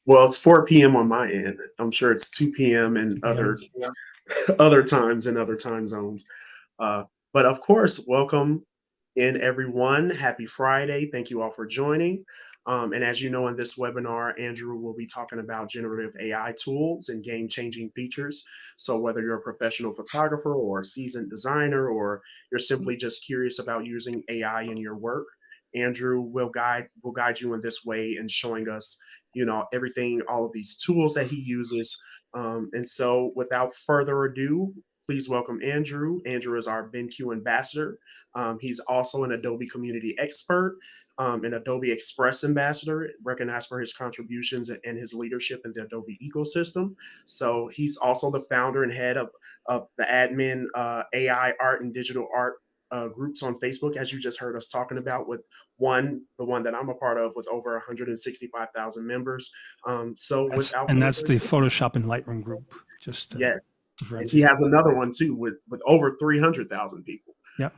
Well, it's 4 p.m. on my end. I'm sure it's 2 p.m. in 2 p.m. Yeah. other times in other time zones. Uh, but of course, welcome in everyone. Happy Friday. Thank you all for joining. And as you know, in this webinar, Andrew will be talking about generative AI tools and game changing features. So, whether you're a professional photographer or a seasoned designer, or you're simply just curious about using AI in your work, Andrew will guide you in this way and showing us, everything, all of these tools that he uses. And so, without further ado, please welcome Andrew. Andrew is our BenQ ambassador. He's also an Adobe community expert, an Adobe Express ambassador, recognized for his contributions and his leadership in the Adobe ecosystem. So he's also the founder and head of the admin AI art and digital art groups on Facebook, as you just heard us talking about, with the one that I'm a part of, with over 165,000 members. So without That's further the ado, Photoshop and Lightroom group, just to yes. And he differentiate. has another one too with over 300,000 people. Yeah,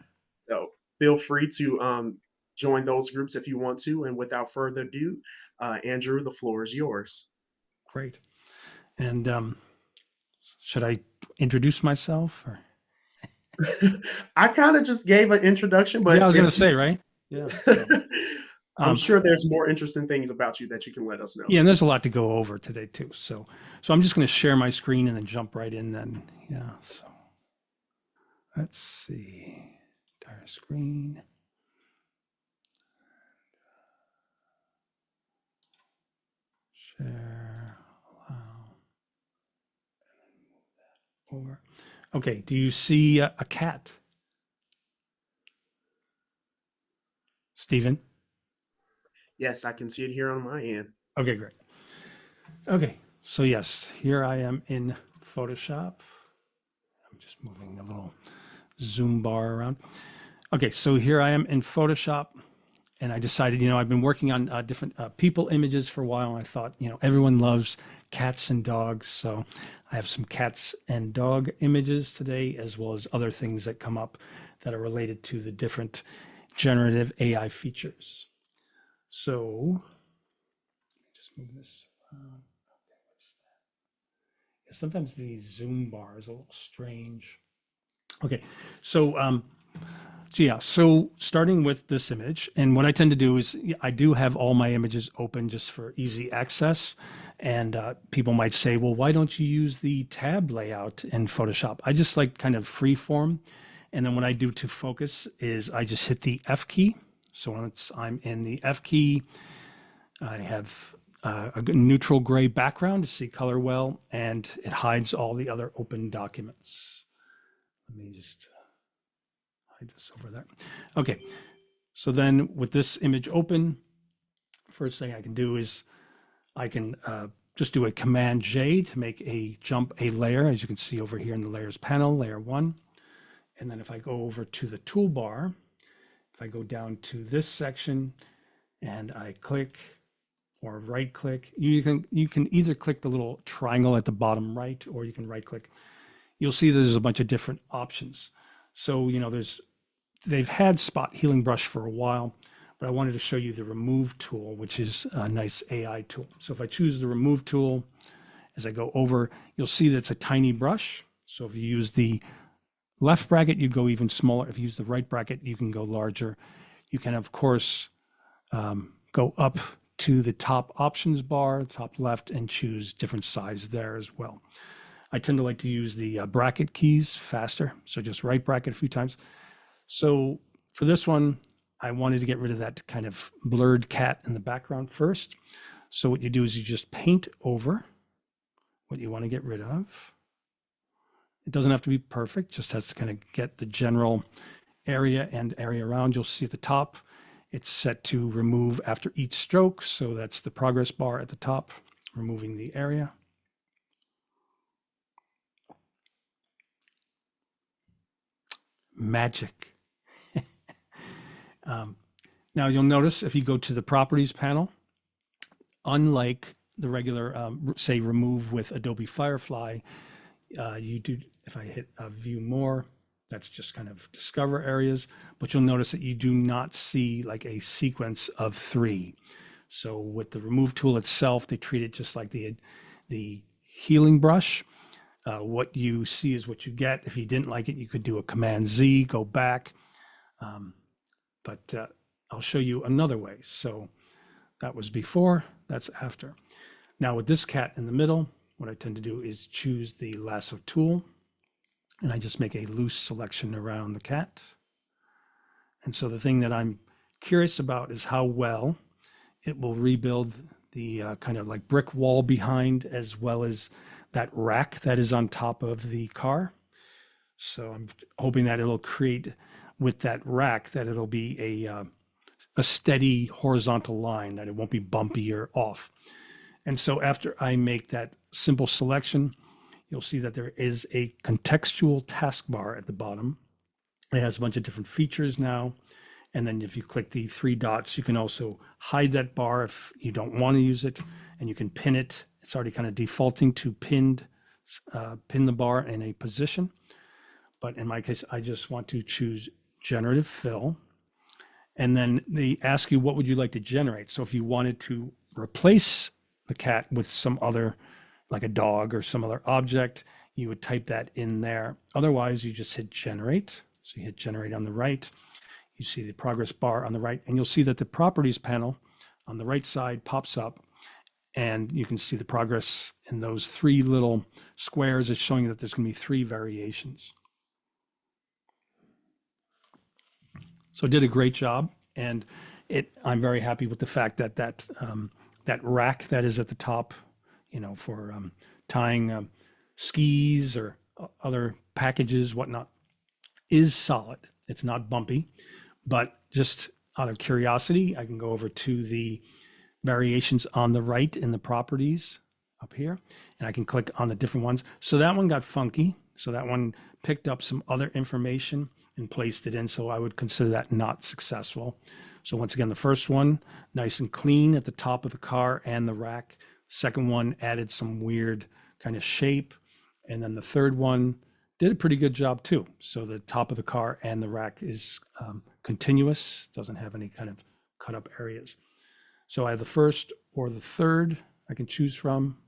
So feel free to join those groups if you want to. And without further ado, Andrew, the floor is yours. great. And should I introduce myself? Or? I kind of just gave an introduction, Yeah, I but was going to if say, right? Yeah. So, I'm um, sure there's more interesting things about you that you can let us know. yeah, and there's a lot to go over today too. So I'm just going to share my screen and then jump right in. Then, yeah. So let's see, entire screen. Share, allow, over. Okay, do you see a cat? Stephen? Yes, I can see it here on my end. Okay, great. Okay, so yes, here I am in Photoshop. I'm just moving the little zoom bar around. Okay, so here I am in Photoshop, and I decided, I've been working on different people images for a while, and I thought, everyone loves cats and dogs, so I have some cats and dog images today, as well as other things that come up that are related to the different generative AI features. So, just move this around. Sometimes the zoom bar is a little strange. Okay, so yeah, so starting with this image, and what I tend to do is I do have all my images open just for easy access. And people might say, well, why don't you use the tab layout in Photoshop? I just like kind of free form. And then what I do to focus is I just hit the F key. So once I'm in the F key, I have a neutral gray background to see color well, and it hides all the other open documents. Let me just hide this over there. Okay, so then with this image open, first thing I can do is I can just do a Command J to make a jump a layer, as you can see over here in the layers panel, layer 1. And then if I go over to the toolbar, if I go down to this section and I click or right click, you can either click the little triangle at the bottom right, or you can right click. You'll see there's a bunch of different options. So, they've had spot healing brush for a while, but I wanted to show you the remove tool, which is a nice AI tool. So if I choose the remove tool, as I go over, you'll see that it's a tiny brush. So if you use the left bracket, you go even smaller. If you use the right bracket, you can go larger. You can, of course, go up to the top options bar, top left, and choose different size there as well. I tend to like to use the bracket keys faster. So just right bracket a few times. So for this one, I wanted to get rid of that kind of blurred cat in the background first. So what you do is you just paint over what you want to get rid of. It doesn't have to be perfect, just has to kind of get the general area and area around. You'll see at the top, it's set to remove after each stroke. So that's the progress bar at the top, removing the area. Magic. Now you'll notice if you go to the properties panel, unlike the regular, say, remove with Adobe Firefly, you do, if I hit view more, that's just kind of discover areas, but you'll notice that you do not see like a sequence of 3. So with the remove tool itself, they treat it just like the healing brush. What you see is what you get. If you didn't like it, you could do a Command Z, go back. Um, but I'll show you another way. So that was before, that's after. Now with this cat in the middle, what I tend to do is choose the lasso tool, and I just make a loose selection around the cat. And so the thing that I'm curious about is how well it will rebuild the kind of like brick wall behind, as well as that rack that is on top of the car. So I'm hoping that it'll create with that rack that it'll be a steady horizontal line, that it won't be bumpy or off. And so after I make that simple selection, you'll see that there is a contextual taskbar at the bottom. It has a bunch of different features now. And then if you click the three dots, you can also hide that bar if you don't want to use it, and you can pin it. It's already kind of defaulting to pin the bar in a position. But in my case, I just want to choose Generative Fill. And then they ask you, what would you like to generate? So if you wanted to replace the cat with some other, like a dog or some other object, you would type that in there. Otherwise, you just hit generate. So you hit generate on the right. You see the progress bar on the right, and you'll see that the properties panel on the right side pops up, and you can see the progress in those three little squares. It's showing that there's going to be three variations. So it did a great job, and I'm very happy with the fact that that rack that is at the top, for tying skis or other packages, whatnot, is solid. It's not bumpy, but just out of curiosity, I can go over to the variations on the right in the properties up here, and I can click on the different ones. So that one got funky. So that one picked up some other information and placed it in. So I would consider that not successful. So once again, the first one, nice and clean at the top of the car and the rack. Second one added some weird kind of shape. And then the third one did a pretty good job too. So the top of the car and the rack is continuous, doesn't have any kind of cut up areas. So I have the first or the third I can choose from.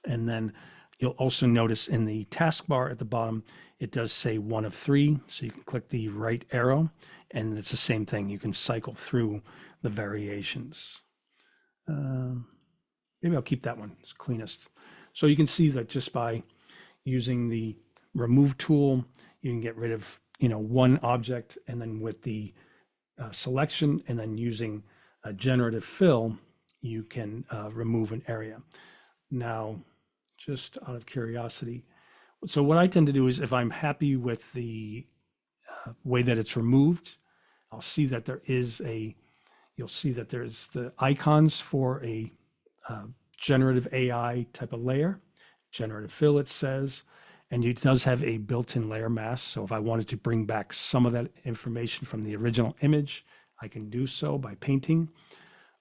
And then you'll also notice in the taskbar at the bottom, it does say one of three. So you can click the right arrow, and it's the same thing. You can cycle through the variations. Maybe I'll keep that one, it's cleanest. So you can see that just by using the remove tool, you can get rid of one object, and then with the selection and then using a generative fill, you can remove an area. Now, just out of curiosity, so what I tend to do is, if I'm happy with the way that it's removed, I'll see that you'll see that there's the icons for a generative AI type of layer, generative fill it says, and it does have a built-in layer mask. So if I wanted to bring back some of that information from the original image, I can do so by painting.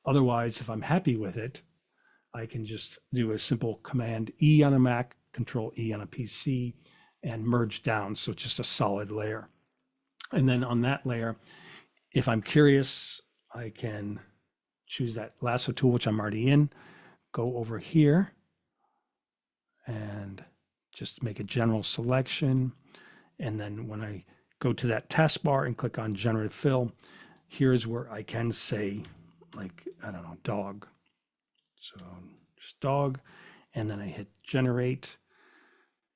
Otherwise, if I'm happy with it, I can just do a simple Command E on a Mac, Control E on a PC, and merge down. So it's just a solid layer. And then on that layer, if I'm curious, I can choose that lasso tool, which I'm already in, go over here and just make a general selection. And then when I go to that taskbar and click on Generative Fill, here's where I can say, like, I don't know, dog. So just dog, and then I hit generate,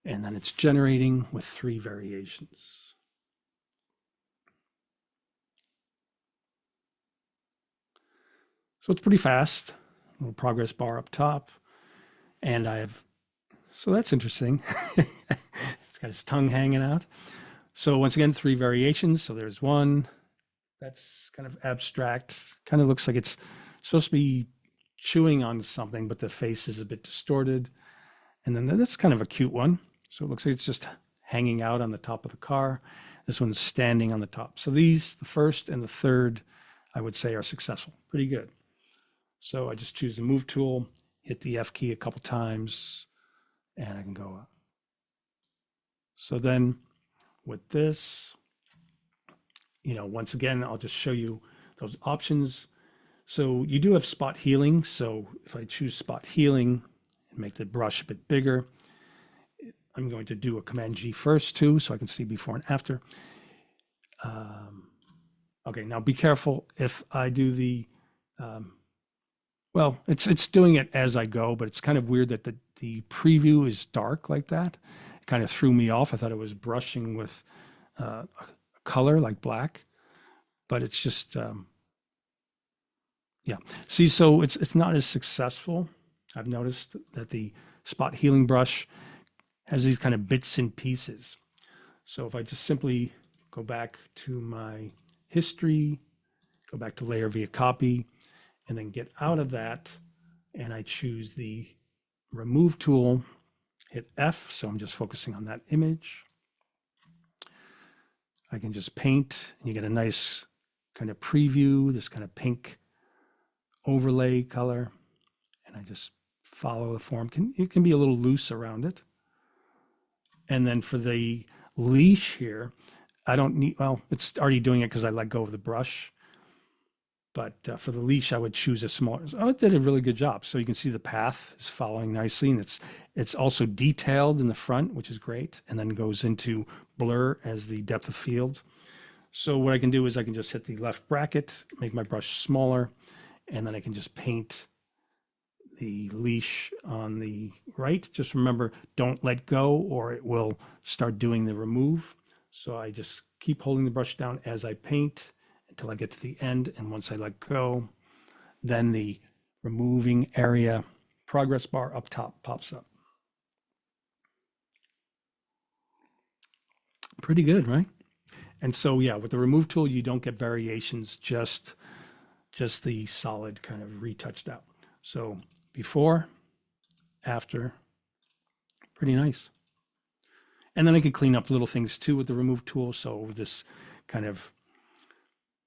and then it's generating with three variations. So it's pretty fast. Little progress bar up top, and so that's interesting. It's got his tongue hanging out. So once again, three variations. So there's one that's kind of abstract, kind of looks like it's supposed to be chewing on something, but the face is a bit distorted. And then that's kind of a cute one. So it looks like it's just hanging out on the top of the car. This one's standing on the top. So these, the first and the third, I would say are successful. Pretty good. So I just choose the move tool, hit the F key a couple times, and I can go up. So then with this, once again, I'll just show you those options. So you do have spot healing. So if I choose spot healing and make the brush a bit bigger, I'm going to do a Command G first too, so I can see before and after. Um, okay, now be careful if I do the, um, well, it's doing it as I go, but it's kind of weird that the preview is dark like that. It kind of threw me off. I thought it was brushing with a color like black, but it's just, yeah. See, so it's not as successful. I've noticed that the spot healing brush has these kind of bits and pieces. So if I just simply go back to my history, go back to layer via copy, and then get out of that, and I choose the remove tool, hit F, so I'm just focusing on that image. I can just paint, and you get a nice kind of preview, this kind of pink overlay color, and I just follow the form. It can be a little loose around it. And then for the leash here, I don't need, well, it's already doing it because I let go of the brush. But for the leash, I would choose a smaller. Oh, it did a really good job. So you can see the path is following nicely, and it's also detailed in the front, which is great, and then goes into blur as the depth of field. So what I can do is I can just hit the left bracket, make my brush smaller, and then I can just paint the leash on the right. Just remember, don't let go or it will start doing the remove. So I just keep holding the brush down as I paint until I get to the end. And once I let go, then the removing area progress bar up top pops up. Pretty good, right? And so, yeah, with the remove tool, you don't get variations, just the solid kind of retouched out. So before, after, pretty nice. And then I could clean up little things too with the remove tool. So this kind of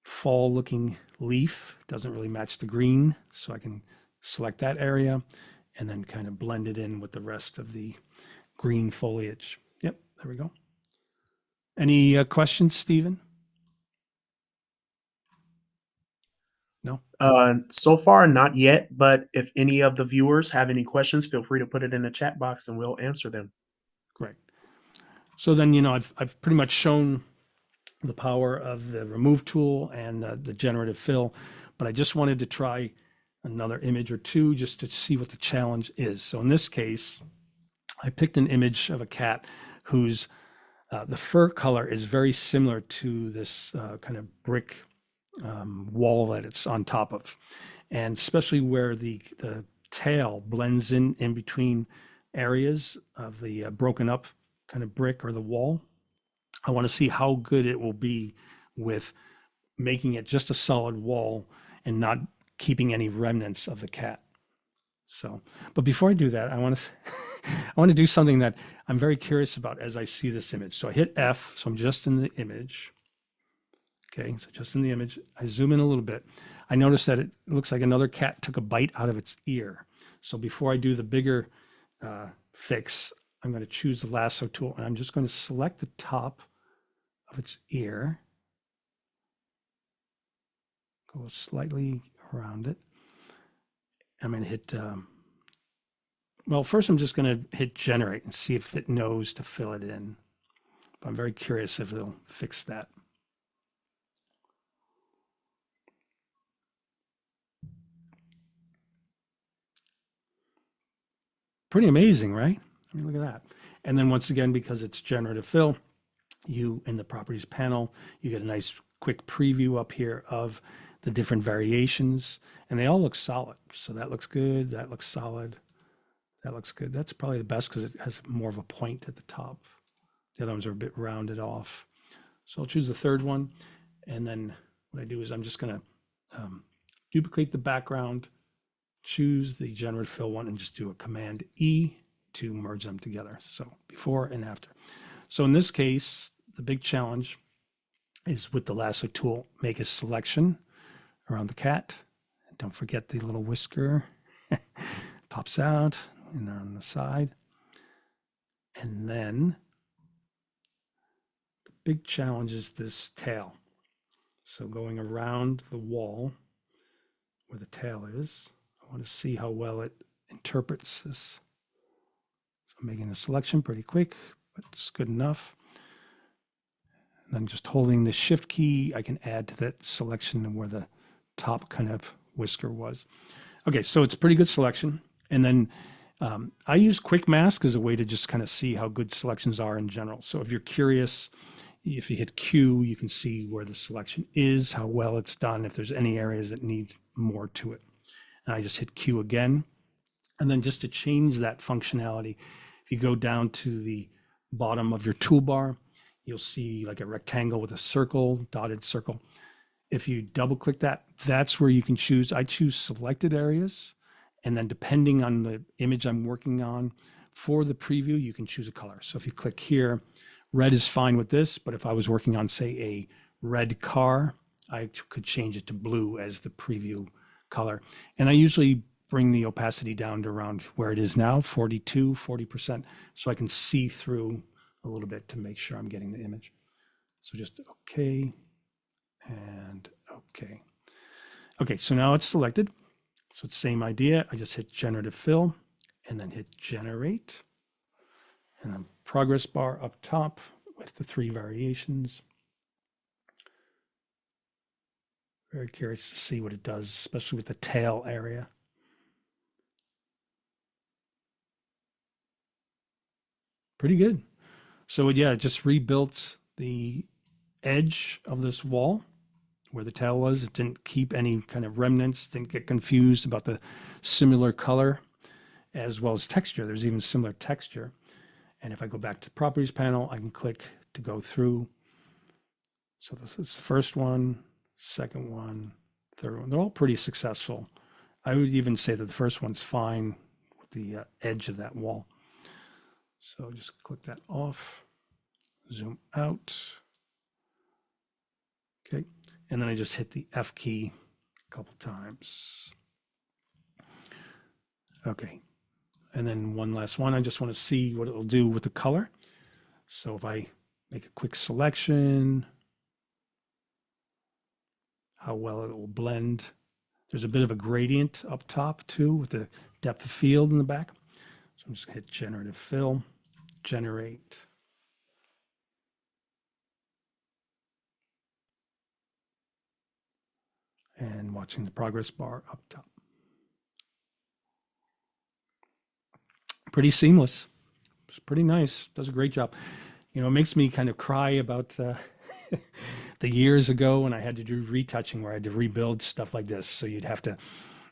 fall looking leaf doesn't really match the green. So I can select that area and then kind of blend it in with the rest of the green foliage. Yep, there we go. Any questions, Stephen? No? So far, not yet, but if any of the viewers have any questions, feel free to put it in the chat box and we'll answer them. Great. So then, I've pretty much shown the power of the remove tool and the generative fill, but I just wanted to try another image or two just to see what the challenge is. So in this case, I picked an image of a cat whose the fur color is very similar to this kind of brick wall that it's on top of, and especially where the tail blends in between areas of the broken up kind of brick or the wall. I want to see how good it will be with making it just a solid wall and not keeping any remnants of the cat. So, but before I do that, I want to I want to do something that I'm very curious about as I see this image. So I hit F, so I'm just in the image. Okay, so just in the image, I zoom in a little bit. I notice that it looks like another cat took a bite out of its ear. So before I do the bigger fix, I'm going to choose the lasso tool and I'm just going to select the top of its ear, go slightly around it. I'm going to hit, well, first I'm just going to hit generate and see if it knows to fill it in. But I'm very curious if it'll fix that. Pretty amazing, right? I mean, look at that. And then once again, because it's generative fill, you in the properties panel, you get a nice quick preview up here of the different variations, and they all look solid. So that looks good. That looks solid. That looks good. That's probably the best because it has more of a point at the top. The other ones are a bit rounded off. So I'll choose the third one. And then what I do is I'm just going to duplicate the background, choose the generative fill one, and just do a Command E to merge them together. So before and after. So in this case, the big challenge is with the lasso tool, make a selection around the cat. Don't forget the little whisker pops out and on the side. And then the big challenge is this tail. So going around the wall where the tail is. I want to see how well it interprets this. So I'm making the selection pretty quick, but it's good enough. And then just holding the shift key, I can add to that selection where the top kind of whisker was. Okay, so it's a pretty good selection. And then I use Quick Mask as a way to just kind of see how good selections are in general. So if you're curious, if you hit Q, you can see where the selection is, how well it's done, if there's any areas that need more to it. And I just hit Q again. And then just to change that functionality, if you go down to the bottom of your toolbar, you'll see like a rectangle with a circle, dotted circle. If you double click that, that's where you can choose. I choose selected areas. And then depending on the image I'm working on for the preview, you can choose a color. So if you click here, red is fine with this, but if I was working on, say, a red car, I could change it to blue as the preview color. And I usually bring the opacity down to around where it is now, 42, 40%, so I can see through a little bit to make sure I'm getting the image. So just okay and okay. Okay, so now it's selected. So it's the same idea. I just hit Generative Fill and then hit Generate. And then progress bar up top with the 3 variations. Very curious to see what it does, especially with the tail area. Pretty good. So yeah, it just rebuilt the edge of this wall where the tail was. It didn't keep any kind of remnants, didn't get confused about the similar color as well as texture. There's even similar texture. And if I go back to the properties panel, I can click to go through. So this is the first one, second one, third one. They're all pretty successful. I would even say that the first one's fine with the edge of that wall. So just click that off, zoom out. Okay, and then I just hit the F key a couple times. Okay, and then one last one. I just want to see what it'll do with the color. So if I make a quick selection, how well it will blend. There's a bit of a gradient up top too with the depth of field in the back. So I'm just gonna hit Generative Fill, Generate. And watching the progress bar up top. Pretty seamless. It's pretty nice. Does a great job. You know, it makes me kind of cry about the years ago when I had to do retouching where I had to rebuild stuff like this. So you'd have to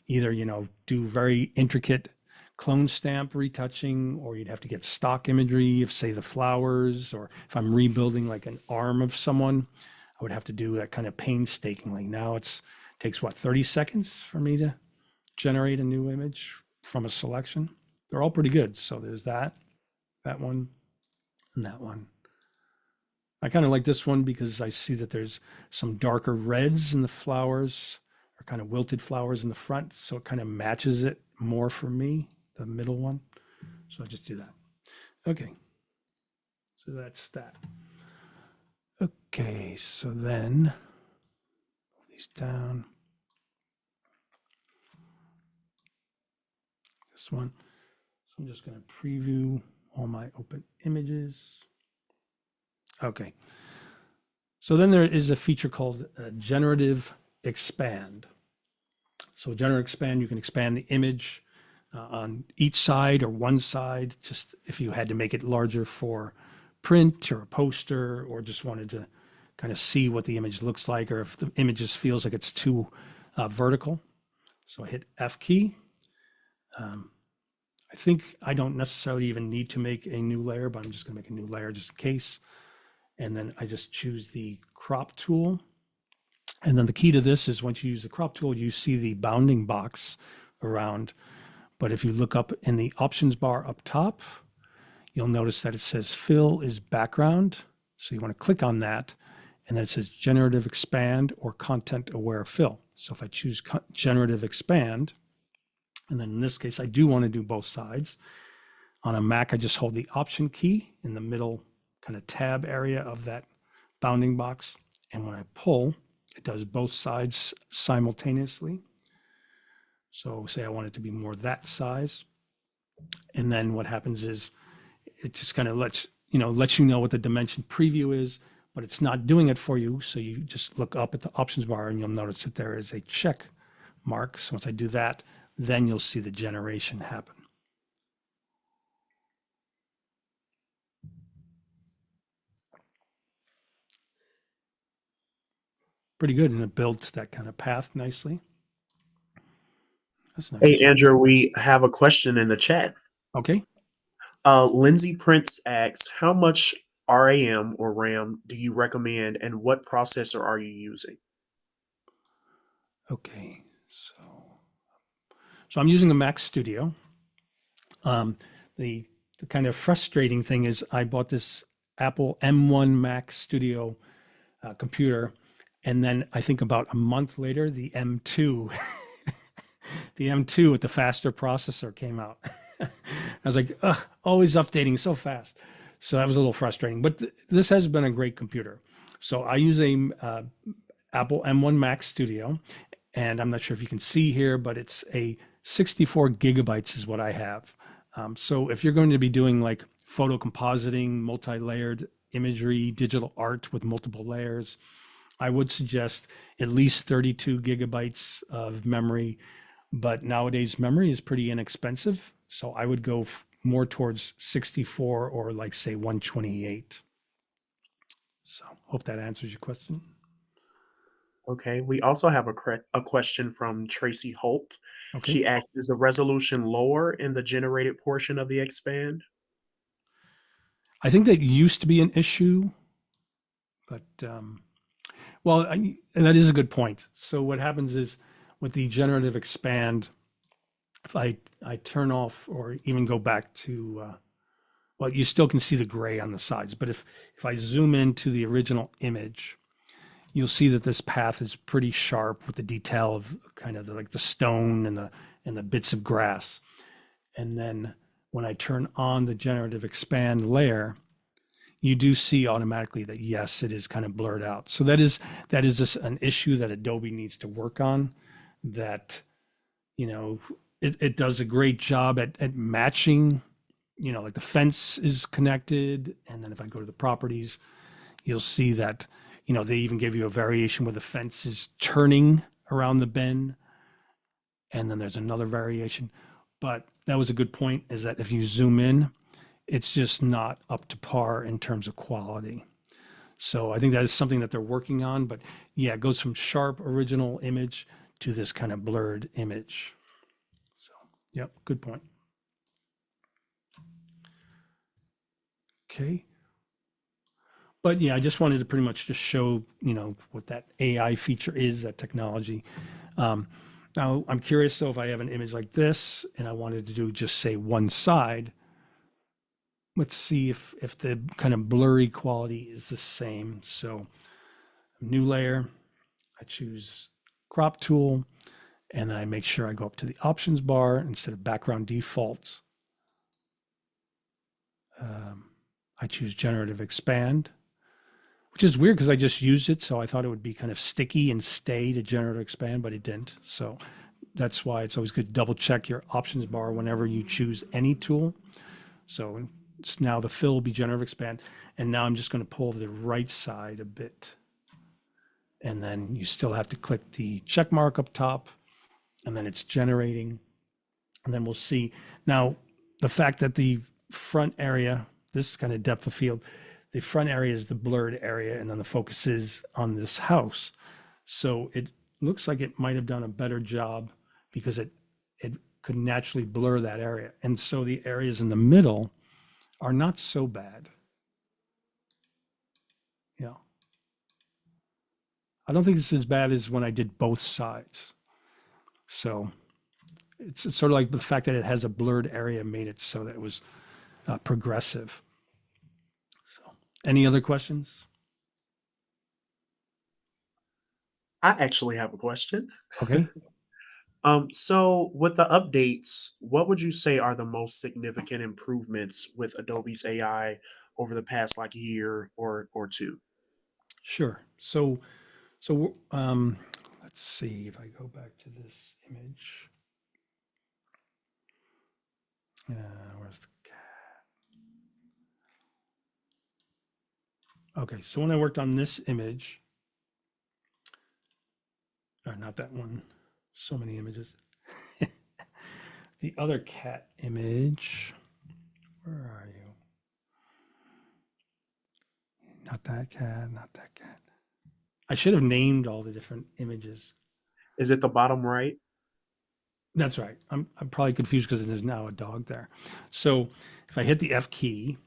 either, you know, do very intricate clone stamp retouching, or you'd have to get stock imagery of, say, the flowers, or if I'm rebuilding like an arm of someone, I would have to do that kind of painstakingly. Now it takes what, 30 seconds for me to generate a new image from a selection. They're all pretty good. So there's that one, and that one. I kind of like this one because I see that there's some darker reds in the flowers, or kind of wilted flowers in the front. So it kind of matches it more for me, the middle one. So I just do that. Okay. So that's that. Okay. So then move these down. This one. So I'm just going to preview all my open images. Okay. So then there is a feature called Generative Expand. So Generative Expand, you can expand the image on each side or one side, just if you had to make it larger for print or a poster, or just wanted to kind of see what the image looks like, or if the image just feels like it's too vertical. So I hit F key. I think I don't necessarily even need to make a new layer, but I'm just going to make a new layer just in case. And then I just choose the crop tool. And then the key to this is once you use the crop tool, you see the bounding box around. But if you look up in the options bar up top, you'll notice that it says fill is background. So you want to click on that. And then it says generative expand or content aware fill. So if I choose generative expand, and then in this case, I do want to do both sides. On a Mac, I just hold the option key in the middle kind of tab area of that bounding box. And when I pull, it does both sides simultaneously. So say I want it to be more that size. And then what happens is it just kind of lets you know what the dimension preview is, but it's not doing it for you. So you just look up at the options bar and you'll notice that there is a check mark. So once I do that, then you'll see the generation happen. Pretty good. And it built that kind of path nicely. That's Hey, nice. Andrew, we have a question in the chat. Okay. Lindsay Prince asks, how much RAM or RAM do you recommend and what processor are you using? Okay. So I'm using a Mac Studio. Um, the the kind of frustrating thing is I bought this Apple M1 Mac Studio computer, and then I think about a month later, the M2, the M2 with the faster processor came out. I was like, ugh, always updating so fast. So that was a little frustrating, but this has been a great computer. So I use a Apple M1 Max Studio, and I'm not sure if you can see here, but it's a 64 gigabytes is what I have. So if you're going to be doing like photo compositing, multi-layered imagery, digital art with multiple layers, I would suggest at least 32 gigabytes of memory. But nowadays, memory is pretty inexpensive. So I would go more towards 64 or like say 128. So hope that answers your question. Okay, we also have a question from Tracy Holt. Okay. She asks, is the resolution lower in the generated portion of the expand? I think that used to be an issue, but well, and that is a good point. So what happens is with the generative expand, if I turn off or even go back to well, you still can see the gray on the sides, but if I zoom into the original image, you'll see that this path is pretty sharp with the detail of kind of like the stone and the bits of grass. And then when I turn on the generative expand layer, you do see automatically that yes, it is kind of blurred out. So that is just an issue that Adobe needs to work on. That you know it does a great job at matching. Like the fence is connected, and then if I go to the properties, you'll see that they even give you a variation where the fence is turning around the bend, and then there's another variation. But that was a good point. Is that if you zoom in, it's just not up to par in terms of quality. So I think that is something that they're working on. But yeah, it goes from sharp original image to this kind of blurred image. So, yep, good point. Okay. But yeah, I just wanted to pretty much just show, what that AI feature is, that technology. Um, Now, I'm curious though, if I have an image like this and I wanted to do just say one side, let's see if the kind of blurry quality is the same. So new layer, I choose crop tool, and then I make sure I go up to the options bar instead of background defaults. Um, I choose generative expand, which is weird because I just used it. So I thought it would be kind of sticky and stay to generative expand, but it didn't. So that's why it's always good to double check your options bar whenever you choose any tool. So it's now the fill will be generative expand. And now I'm just going to pull to the right side a bit. And then you still have to click the check mark up top, and then it's generating. And then we'll see. Now, the fact that the front area, this kind of depth of field, the front area is the blurred area, and then the focus is on this house. So it looks like it might have done a better job because it could naturally blur that area. And so the areas in the middle are not so bad. You know, I don't think it's as bad as when I did both sides. So it's sort of like the fact that it has a blurred area made it so that it was progressive. So, any other questions? I actually have a question. Okay, So with the updates, what would you say are the most significant improvements with Adobe's AI over the past like year or two? sure. So let's see if I go back to this image. Okay, so when I worked on this image, or not that one, so many images. The other cat image, where are you? Not that cat, not that cat. I should have named all the different images. Is it the bottom right? That's right. I'm probably confused because there's now a dog there. So if I hit the F key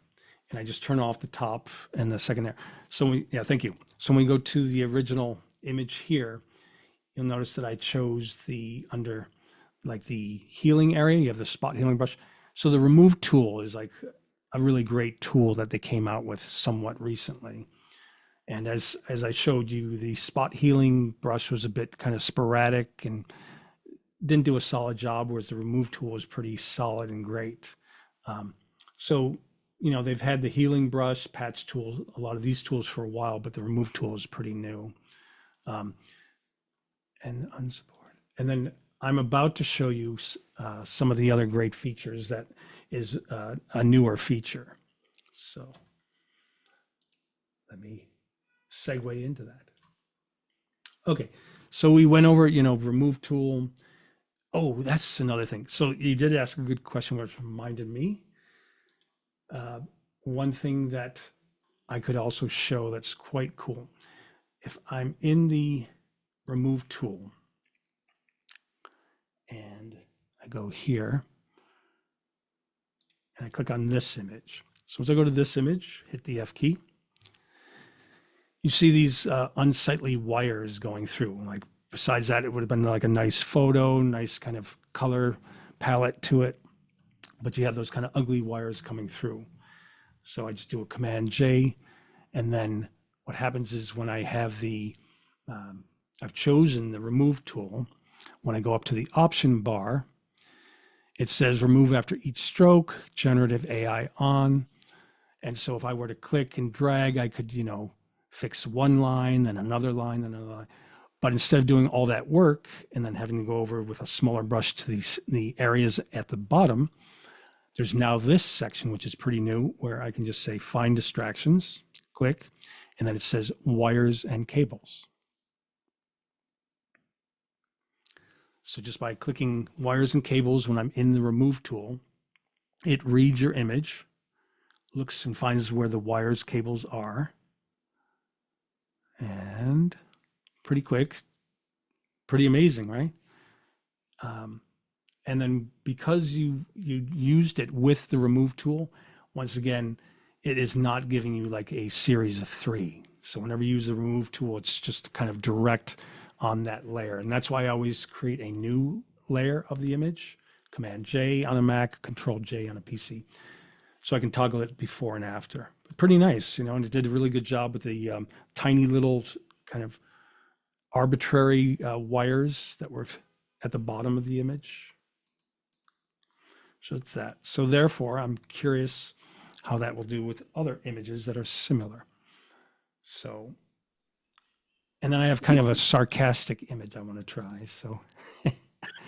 and I just turn off the top and the second there. Yeah, thank you. So when we go to the original image here, you'll notice that I chose the under like the healing area. You have the spot healing brush. So the remove tool is like a really great tool that they came out with somewhat recently. And as I showed you, the spot healing brush was a bit kind of sporadic and didn't do a solid job, whereas the remove tool was pretty solid and great. Um, so, they've had the healing brush, patch tool, a lot of these tools for a while, but the remove tool is pretty new um, and unsupported. And then I'm about to show you some of the other great features that is a newer feature. So let me segue into that. Okay, so we went over, remove tool. Oh, that's another thing. So you did ask a good question, which reminded me. Uh, One thing that I could also show that's quite cool. If I'm in the remove tool and I go here and I click on this image. So as I go to this image, hit the F key, you see these unsightly wires going through. Like besides that, it would have been like a nice photo, nice kind of color palette to it, but you have those kind of ugly wires coming through. So I just do a Command J, and then what happens is when I have I've chosen the remove tool, when I go up to the option bar, it says remove after each stroke, generative AI on. And so if I were to click and drag, I could, fix one line, then another line, then another line. But instead of doing all that work and then having to go over with a smaller brush to the areas at the bottom, there's now this section, which is pretty new, where I can just say find distractions, click, and then it says wires and cables. So just by clicking wires and cables when I'm in the remove tool, it reads your image, looks and finds where the wires, cables are, and pretty quick, pretty amazing, right? Um, and then because you used it with the remove tool, once again, it is not giving you like a series of three. So whenever you use the remove tool, it's just kind of direct on that layer. And that's why I always create a new layer of the image, Command J on a Mac, Control J on a PC. So I can toggle it before and after. But pretty nice, and it did a really good job with the tiny little kind of arbitrary wires that were at the bottom of the image. So it's that. So therefore, I'm curious how that will do with other images that are similar. So, and then I have kind of a sarcastic image I want to try. So,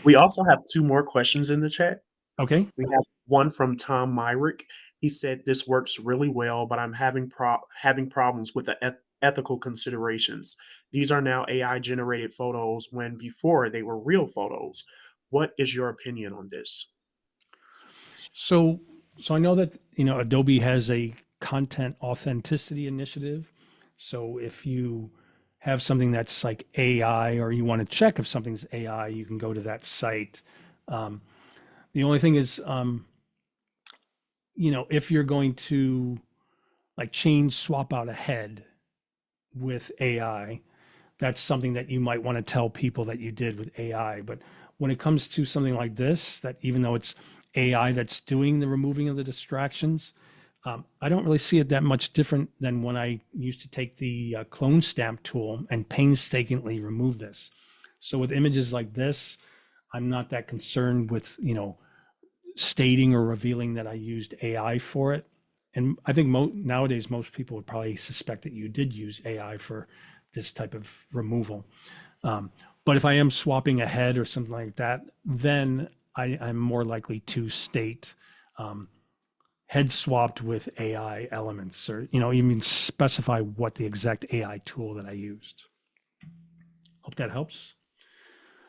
We also have two more questions in the chat. okay. We have one from Tom Myrick. He said, "This works really well, but I'm having problems with the ethical considerations. These are now AI generated photos when before they were real photos. What is your opinion on this?" So, so I know that, Adobe has a content authenticity initiative. So if you have something that's like AI or you want to check if something's AI, you can go to that site. Um, the only thing is, if you're going to like swap out a head with AI, that's something that you might want to tell people that you did with AI. But when it comes to something like this, that even though it's AI that's doing the removing of the distractions, I don't really see it that much different than when I used to take the clone stamp tool and painstakingly remove this. So with images like this, I'm not that concerned with, stating or revealing that I used AI for it. And I think nowadays, most people would probably suspect that you did use AI for this type of removal. Um, but if I am swapping a head or something like that, then I'm more likely to state, um, head swapped with AI elements, or even specify what the exact AI tool that I used. Hope that helps.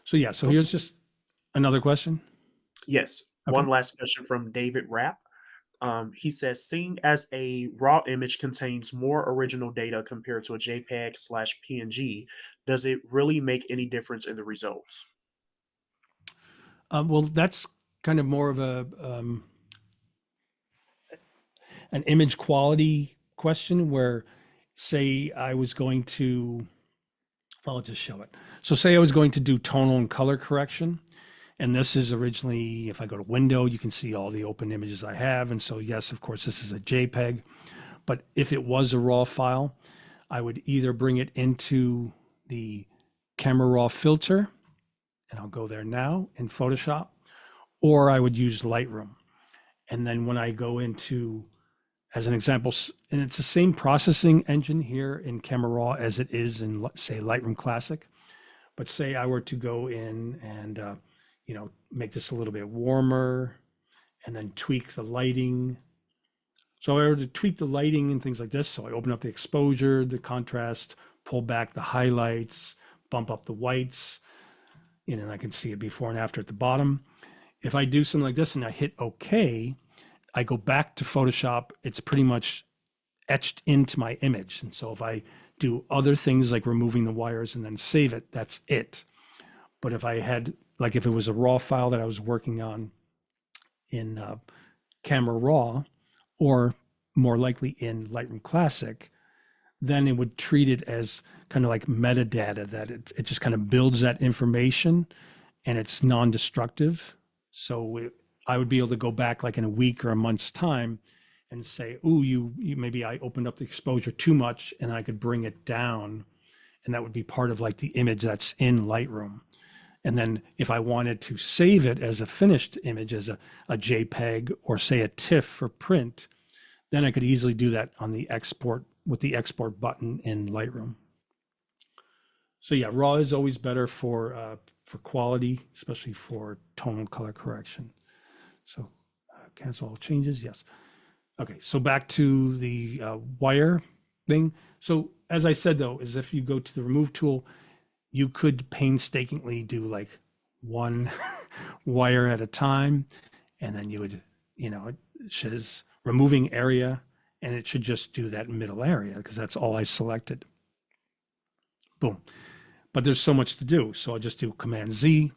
So yeah, so here's Okay. just another question. Yes. Okay. One last question from David Rapp. He says, seeing as a raw image contains more original data compared to a JPEG slash PNG, does it really make any difference in the results? Well, that's kind of more of a an image quality question where, say, I was going to, well, I'll just show it. So, say I was going to do tonal and color correction, and this is originally, if I go to Window, you can see all the open images I have. And so, yes, of course, this is a JPEG. But if it was a raw file, I would either bring it into the camera raw filter, and I'll go there now in Photoshop, or I would use Lightroom. And then when I go into, as an example, and it's the same processing engine here in Camera Raw as it is in, say, Lightroom Classic. But say I were to go in and, make this a little bit warmer and then tweak the lighting. So I were to tweak the lighting and things like this. So I open up the exposure, the contrast, pull back the highlights, bump up the whites, and I can see it before and after at the bottom. If I do something like this and I hit OK, I go back to Photoshop. It's pretty much etched into my image. And so if I do other things like removing the wires and then save it, that's it. But if I had, like, if it was a raw file that I was working on in Camera Raw, or more likely in Lightroom Classic, then it would treat it as kind of like metadata, that it just kind of builds that information and it's non-destructive. So I would be able to go back like in a week or a month's time and say, "Ooh, you maybe I opened up the exposure too much," and I could bring it down, and that would be part of like the image that's in Lightroom. And then if I wanted to save it as a finished image, as a JPEG or say a TIFF for print, then I could easily do that on the export with the export button in Lightroom. So yeah, raw is always better for quality, especially for tone and color correction. So cancel all changes. Yes. Okay. So back to the wire thing. So as I said though, is if you go to the remove tool, you could painstakingly do like one wire at a time, and then you would, it says removing area, and it should just do that middle area because that's all I selected. Boom. But there's so much to do. So I'll just do Command Z.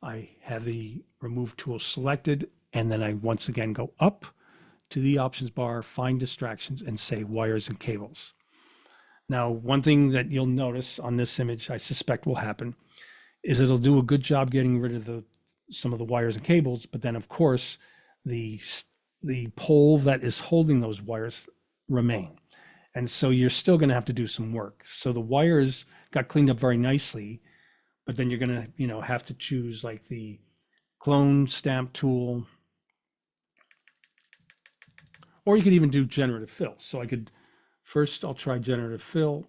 I have the remove tool selected, and then I once again go up to the options bar, find distractions, and say wires and cables. Now, one thing that you'll notice on this image, I suspect will happen, is it'll do a good job getting rid of some of the wires and cables, but then of course the the pole that is holding those wires remain. And so you're still going to have to do some work. So the wires got cleaned up very nicely, but then you're going to, have to choose like the clone stamp tool, or you could even do generative fill. So I could first I'll try generative fill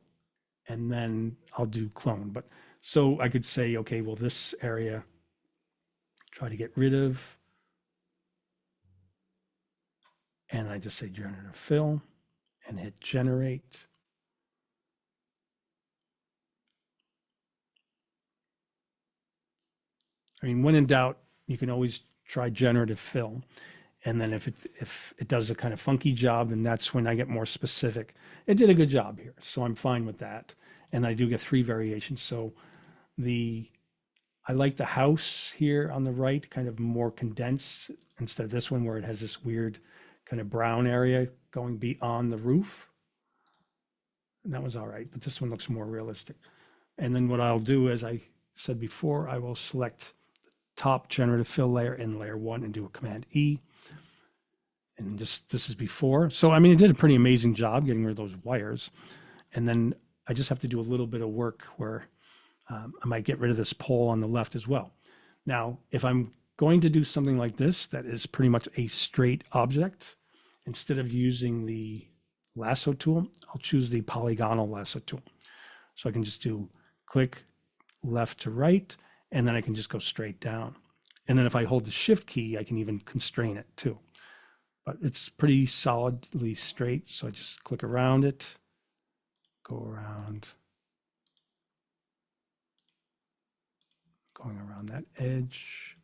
and then I'll do clone. But so I could say, okay, well, this area, try to get rid of, and I just say generative fill and hit generate. I mean, when in doubt, you can always try generative fill. And then if it does a kind of funky job, then that's when I get more specific. It did a good job here, so I'm fine with that. And I do get 3 variations. So the I like the house here on the right, kind of more condensed instead of this one where it has this weird kind of brown area going beyond the roof. And that was all right, but this one looks more realistic. And then what I'll do, as I said before, I will select top generative fill layer in layer 1 and do a Command E. And just this is before. So, I mean, it did a pretty amazing job getting rid of those wires. And then I just have to do a little bit of work where I might get rid of this pole on the left as well. Now, if I'm going to do something like this, that is pretty much a straight object, instead of using the lasso tool, I'll choose the polygonal lasso tool. So I can just do click left to right, and then I can just go straight down. And then if I hold the shift key, I can even constrain it too. but it's pretty solidly straight. So I just click around it, go around, going around that edge,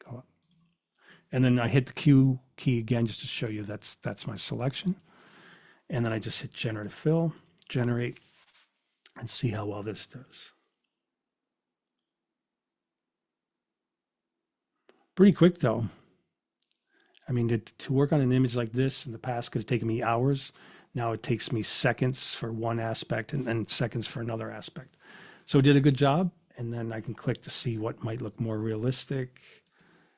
go up. And then I hit the Q key again just to show you that's my selection. And then I just hit Generative Fill, generate, and see how well this does. Pretty quick though. I mean, to work on an image like this in the past could have taken me hours. Now it takes me seconds for one aspect and then seconds for another aspect. So it did a good job. And then I can click to see what might look more realistic,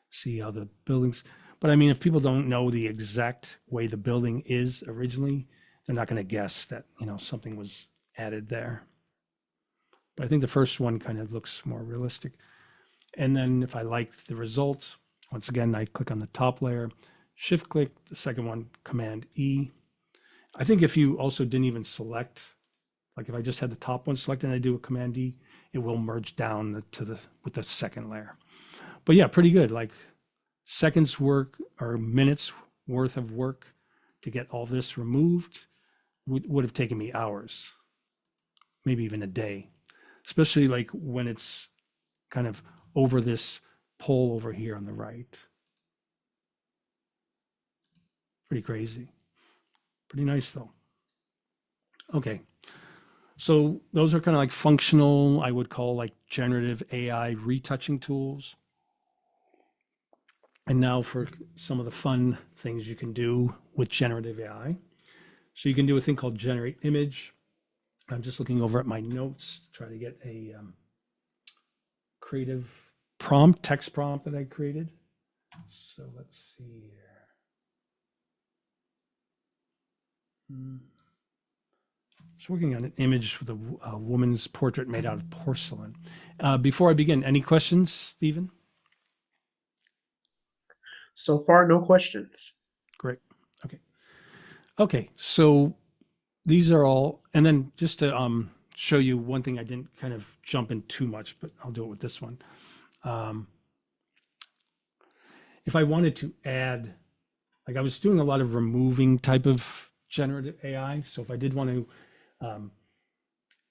see how the buildings. But I mean, if people don't know the exact way the building is originally, they're not going to guess that, something was added there. But I think the first one kind of looks more realistic. And then if I like the result, once again, I click on the top layer, shift click, the second one, Command E. I think if you also didn't even select, like if I just had the top one selected and I do a Command E, it will merge down with the second layer. But yeah, pretty good. Like seconds work or minutes worth of work to get all this removed would have taken me hours, maybe even a day, especially like when it's kind of over this pole over here on the right. Pretty crazy. Pretty nice though. Okay. So those are kind of like functional, I would call like generative AI retouching tools. And now for some of the fun things you can do with generative AI. So you can do a thing called generate image. I'm just looking over at my notes, try to get a creative prompt, text prompt that I created. So let's see here. Just working on an image with a woman's portrait made out of porcelain. Before I begin, any questions, Stephen? So far, no questions. Great. Okay. Okay. So these are all, and then just to show you one thing, I didn't kind of jump in too much, but I'll do it with this one. Um, if I wanted to add, like I was doing a lot of removing type of generative AI. So if I did want to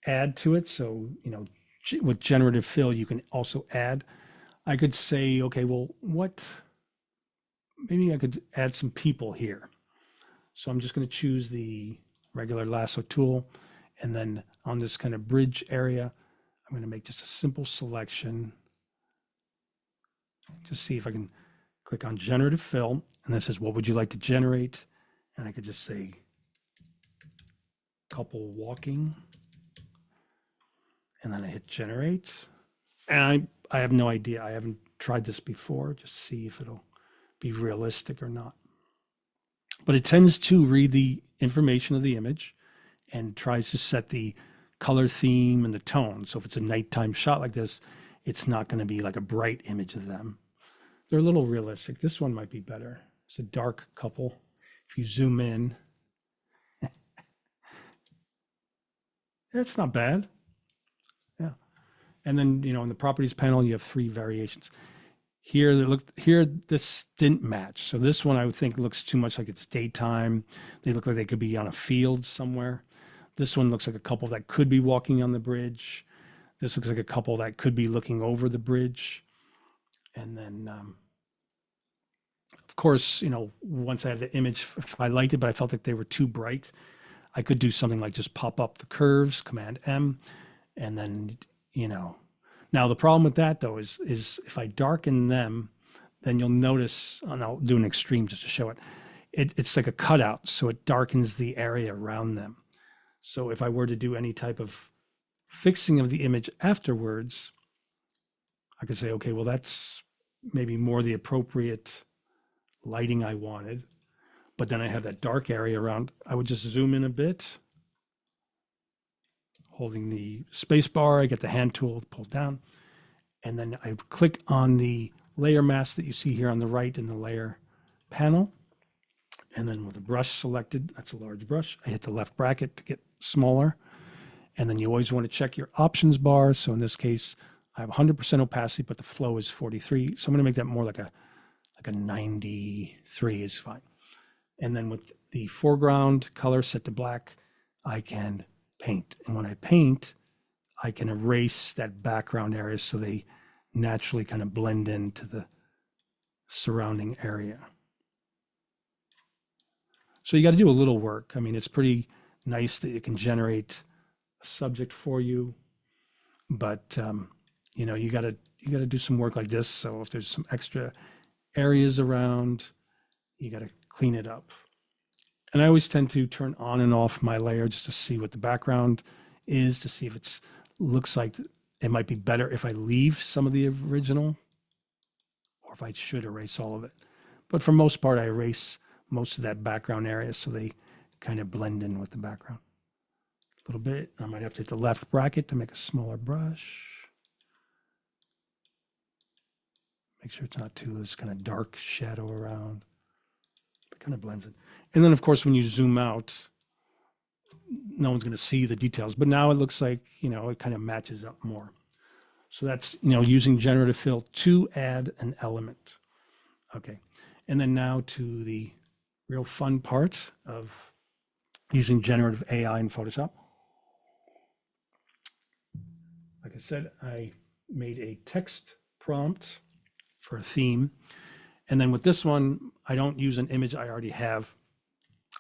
add to it, so, with generative fill, you can also add, I could say, okay, well, maybe I could add some people here. So I'm just going to choose the regular lasso tool. And then on this kind of bridge area, I'm going to make just a simple selection. Just see if I can click on generative fill. And this says, what would you like to generate? And I could just say couple walking. And then I hit generate. And I have no idea. I haven't tried this before. Just see if it'll be realistic or not. But it tends to read the information of the image and tries to set the color theme and the tone. So if it's a nighttime shot like this, it's not going to be like a bright image of them. They're a little realistic. This one might be better. It's a dark couple. If you zoom in, it's not bad. Yeah. And then, in the properties panel, you have 3 variations. Here, this didn't match. So this one I would think looks too much like it's daytime. They look like they could be on a field somewhere. This one looks like a couple that could be walking on the bridge. This looks like a couple that could be looking over the bridge. And then, of course, once I have the image, if I liked it, but I felt like they were too bright, I could do something like just pop up the curves, Command M, and then, Now the problem with that though is if I darken them, then you'll notice, and I'll do an extreme just to show it. It's like a cutout, so it darkens the area around them. So if I were to do any type of fixing of the image afterwards, I could say, okay, well, that's maybe more the appropriate lighting I wanted. But then I have that dark area around. I would just zoom in a bit, holding the space bar. I get the hand tool to pull down. And then I click on the layer mask that you see here on the right in the layer panel. And then with the brush selected, that's a large brush, I hit the left bracket to get smaller. And then you always want to check your options bar. So in this case, I have 100% opacity, but the flow is 43. So I'm going to make that more like a 93 is fine. And then with the foreground color set to black, I can paint. And when I paint, I can erase that background area so they naturally kind of blend into the surrounding area. So you got to do a little work. I mean, it's pretty nice that it can generate a subject for you, but you got to do some work like this. So if there's some extra areas around, you got to clean it up. And I always tend to turn on and off my layer just to see what the background is, to see if it's looks like it might be better if I leave some of the original or if I should erase all of it. But for most part, I erase most of that background area so they kind of blend in with the background a little bit. I might have to hit the left bracket to make a smaller brush. Make sure it's not too, there's kind of dark shadow around. It kind of blends it. And then, of course, when you zoom out, no one's going to see the details. But now it looks like, it kind of matches up more. So that's, using generative fill to add an element. Okay. And then now to the real fun part of using generative AI in Photoshop. Like I said, I made a text prompt for a theme. And then with this one, I don't use an image I already have.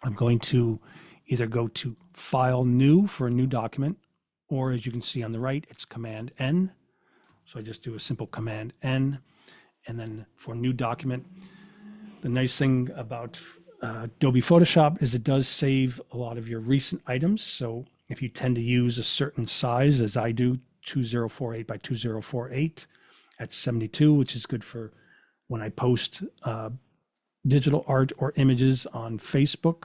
I'm going to either go to File New for a new document, or as you can see on the right, it's Command N. So I just do a simple Command N. And then for new document, the nice thing about Adobe Photoshop is it does save a lot of your recent items. So if you tend to use a certain size, as I do, 2048 by 2048 at 72, which is good for when I post digital art or images on Facebook.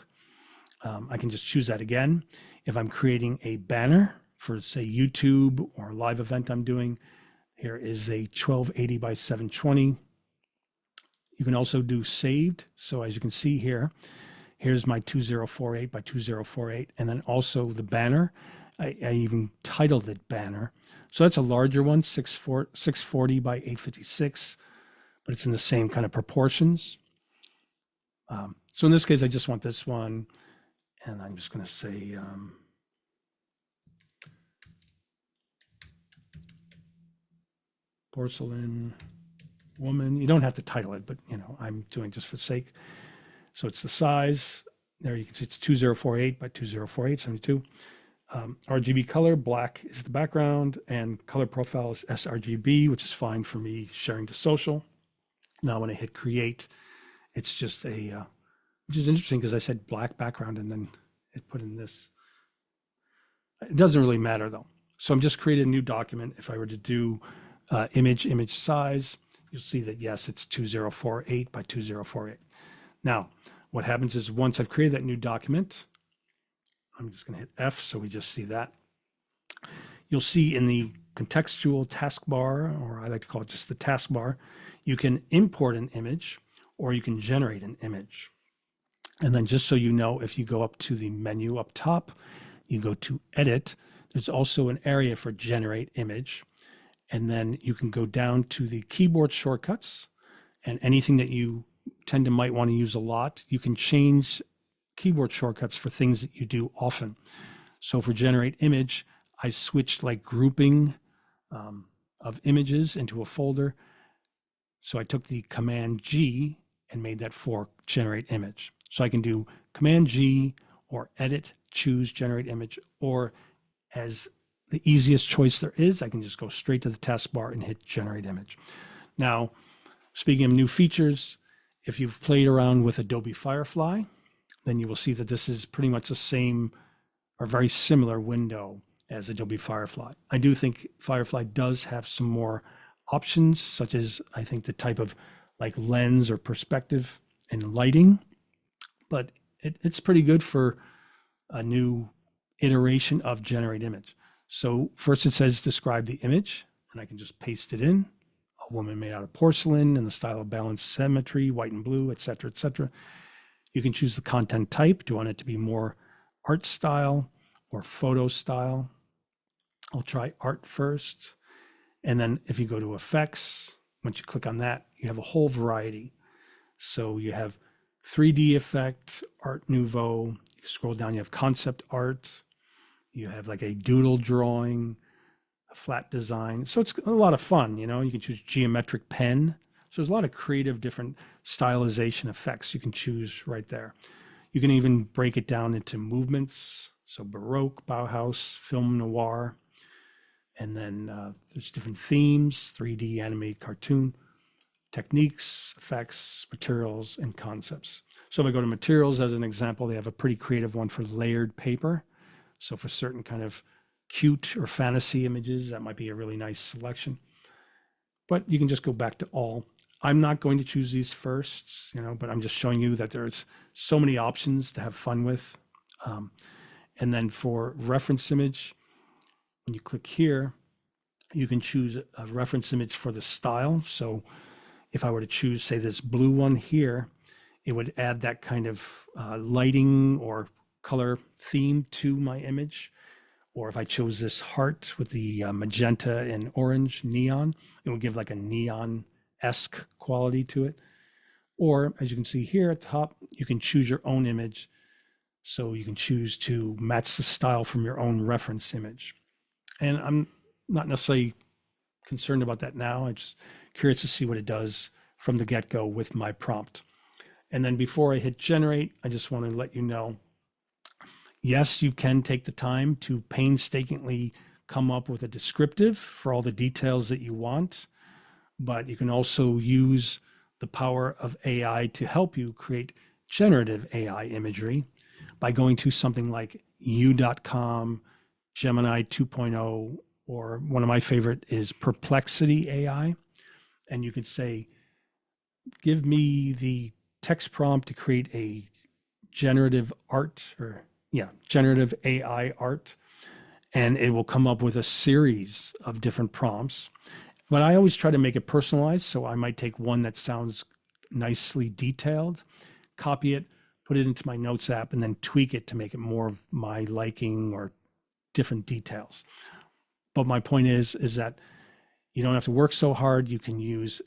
I can just choose that again. If I'm creating a banner for, say, YouTube or a live event I'm doing, here is a 1280 by 720. You can also do saved. So as you can see here, here's my 2048 by 2048. And then also the banner. I even titled it banner. So that's a larger one, 640 by 856, but it's in the same kind of proportions. So in this case, I just want this one. And I'm just going to say porcelain woman. You don't have to title it, but I'm doing just for sake. So it's the size. There you can see it's 2048 by 2048, 72. RGB color, black is the background, and color profile is sRGB, which is fine for me sharing to social. Now when I hit create, it's just which is interesting because I said black background and then it put in this. It doesn't really matter though. So I'm just creating a new document. If I were to do image size, you'll see that yes, it's 2048 by 2048. Now, what happens is once I've created that new document, I'm just going to hit F so we just see that. You'll see in the contextual taskbar, or I like to call it just the taskbar, you can import an image or you can generate an image. And then just so you know, if you go up to the menu up top, you go to edit, there's also an area for generate image. And then you can go down to the keyboard shortcuts and anything that you tend to might want to use a lot, you can change keyboard shortcuts for things that you do often. So for generate image, I switched like grouping of images into a folder. So I took the Command G and made that for generate image. So I can do Command G or edit, choose generate image, or as the easiest choice there is, I can just go straight to the taskbar and hit generate image. Now, speaking of new features, if you've played around with Adobe Firefly, then you will see that this is pretty much the same or very similar window as Adobe Firefly. I do think Firefly does have some more options, such as I think the type of like lens or perspective and lighting, but it's pretty good for a new iteration of generate image. So first it says describe the image, and I can just paste it in. A woman made out of porcelain in the style of balanced symmetry, white and blue, etc., etc. You can choose the content type. Do you want it to be more art style or photo style? I'll try art first. And then if you go to effects, once you click on that, you have a whole variety. So you have 3D effect, Art Nouveau. You scroll down, you have concept art, you have like a doodle drawing, a flat design. So it's a lot of fun, you know. You can choose geometric pen. So there's a lot of creative different stylization effects you can choose right there. You can even break it down into movements. So Baroque, Bauhaus, film noir, and then there's different themes, 3D animated cartoon, techniques, effects, materials, and concepts. So if I go to materials as an example, they have a pretty creative one for layered paper. So for certain kind of cute or fantasy images, that might be a really nice selection. But you can just go back to all. I'm not going to choose these first, you know, but I'm just showing you that there's so many options to have fun with. Um, and then for reference image, when you click here, you can choose a reference image for the style. So if I were to choose, say, this blue one here, it would add that kind of lighting or color theme to my image. Or if I chose this heart with the magenta and orange neon, it would give like a neon-esque quality to it. Or as you can see here at the top, you can choose your own image. So you can choose to match the style from your own reference image. And I'm not necessarily concerned about that now. I'm just curious to see what it does from the get-go with my prompt. And then before I hit generate, I just want to let you know, yes, you can take the time to painstakingly come up with a descriptive for all the details that you want, but you can also use the power of AI to help you create generative AI imagery by going to something like u.com, Gemini 2.0, or one of my favorite is Perplexity AI. And you could say, give me the text prompt to create a generative art or generative AI art, and it will come up with a series of different prompts. But I always try to make it personalized, so I might take one that sounds nicely detailed, copy it, put it into my notes app, and then tweak it to make it more of my liking or different details. But my point is that you don't have to work so hard. You can use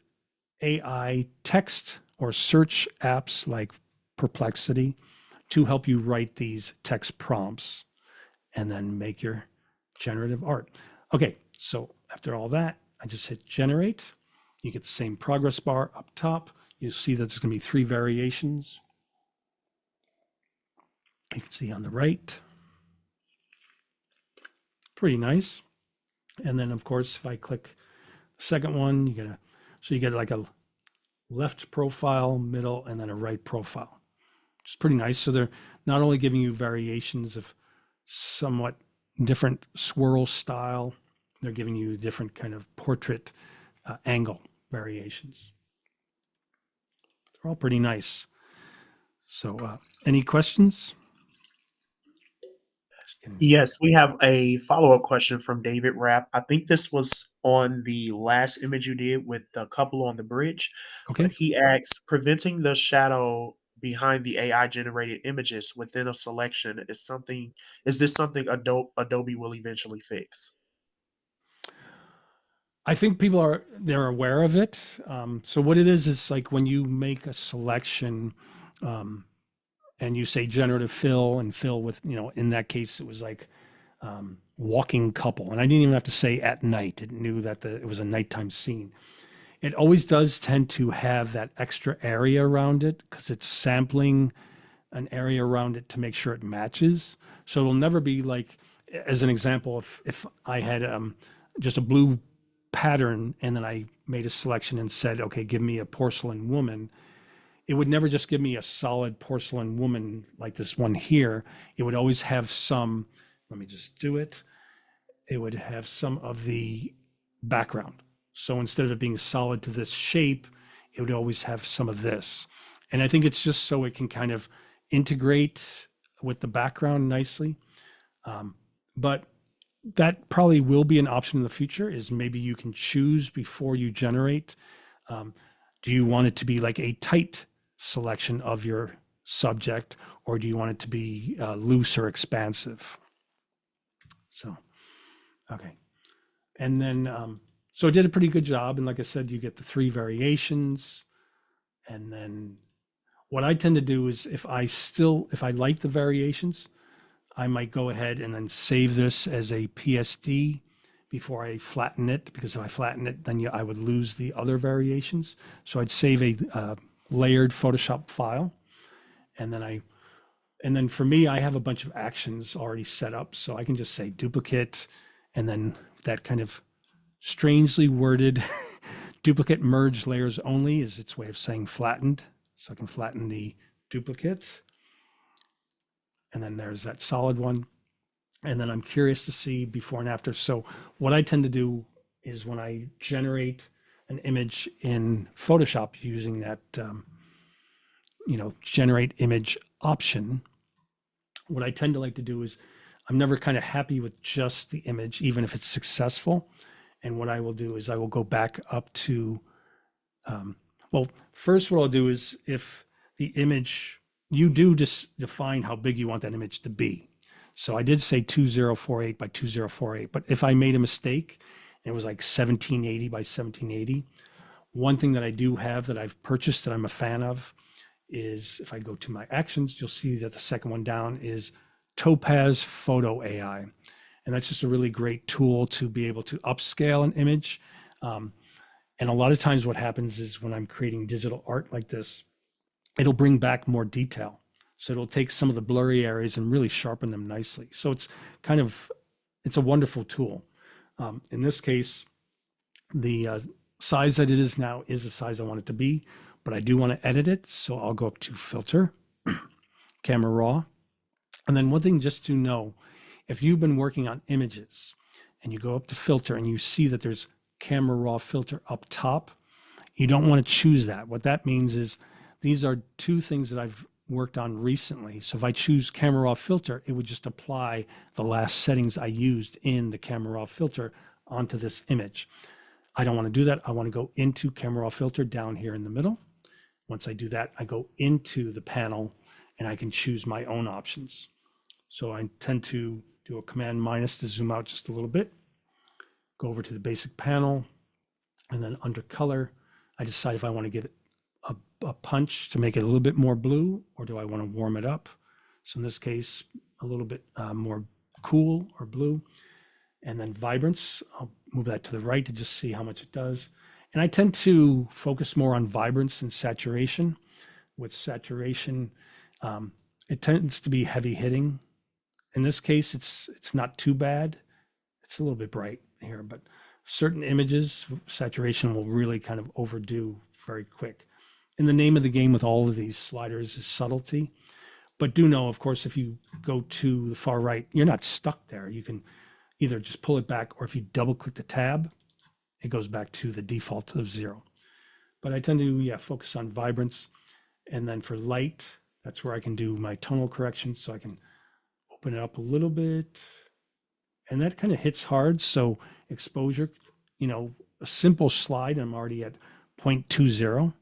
AI text or search apps like Perplexity to help you write these text prompts and then make your generative art. Okay, so after all that, I just hit generate. You get the same progress bar up top. You see that there's going to be 3 variations. You can see on the right. Pretty nice. And then, of course, if I click the second one, you get like a left profile, middle, and then a right profile. It's pretty nice. So they're not only giving you variations of somewhat different swirl style, they're giving you different kind of portrait angle variations. They're all pretty nice. So, any questions? Yes, we have a follow-up question from David Rapp. I think this was on the last image you did with the couple on the bridge, Okay. but he asks, preventing the shadow behind the AI generated images within a selection is this something Adobe will eventually fix? I think people they're aware of it. So what it is like when you make a selection, um, and you say generative fill and fill with, in that case, it was like walking couple. And I didn't even have to say at night. It knew that it was a nighttime scene. It always does tend to have that extra area around it because it's sampling an area around it to make sure it matches. So it'll never be like, as an example, if I had just a blue pattern and then I made a selection and said, okay, give me a porcelain woman, it would never just give me a solid porcelain woman like this one here. It would always have some, let me just do it. It would have some of the background. So instead of it being solid to this shape, it would always have some of this. And I think it's just so it can kind of integrate with the background nicely. But that probably will be an option in the future is maybe you can choose before you generate. Um, do you want it to be like a tight selection of your subject, or do you want it to be loose or expansive? So, okay. And then, so it did a pretty good job. And like I said, you get the 3 variations. And then What I tend to do is if I like the variations, I might go ahead and then save this as a PSD before I flatten it, because if I flatten it, then I would lose the other variations. So I'd save a layered Photoshop file, and then for me, I have a bunch of actions already set up, so I can just say duplicate, and then that kind of strangely worded duplicate merge layers only is its way of saying flattened. So I can flatten the duplicate, and then there's that solid one. And then I'm curious to see before and after. So what I tend to do is when I generate an image in Photoshop using that, generate image option, what I tend to like to do is I'm never kind of happy with just the image, even if it's successful. And what I will do is I will go back up to, well, first what I'll do is if the image, you do just define how big you want that image to be. So I did say 2048 by 2048, but if I made a mistake and it was like 1780 by 1780, one thing that I do have that I've purchased that I'm a fan of is if I go to my actions, you'll see that the second one down is Topaz Photo AI. And that's just a really great tool to be able to upscale an image. And a lot of times what happens is when I'm creating digital art like this, it'll bring back more detail. So it'll take some of the blurry areas and really sharpen them nicely. So it's a wonderful tool. In this case, the size that it is now is the size I want it to be, but I do want to edit it. So I'll go up to Filter, Camera Raw. And then one thing just to know, if you've been working on images and you go up to Filter and you see that there's Camera Raw filter up top, you don't want to choose that. What that means is these are two things that I've worked on recently. So if I choose Camera Raw filter, it would just apply the last settings I used in the Camera Raw filter onto this image. I don't want to do that. I want to go into Camera Raw filter down here in the middle. Once I do that, I go into the panel and I can choose my own options. So I tend to do a Command minus to zoom out just a little bit, go over to the basic panel, and then under color, I decide if I want to give it a punch to make it a little bit more blue, or do I want to warm it up? So in this case, a little bit more cool or blue. And then vibrance, I'll move that to the right to just see how much it does. And I tend to focus more on vibrance and saturation. With saturation, it tends to be heavy hitting. In this case, it's not too bad. It's a little bit bright here, but certain images, saturation will really kind of overdo very quick. And the name of the game with all of these sliders is subtlety. But do know, of course, if you go to the far right, you're not stuck there. You can either just pull it back, or if you double click the tab, it goes back to the default of 0. But I tend to, focus on vibrance. And then for light, that's where I can do my tonal correction. So I can open it up a little bit. And that kind of hits hard. So exposure, a simple slide, I'm already at 0.20.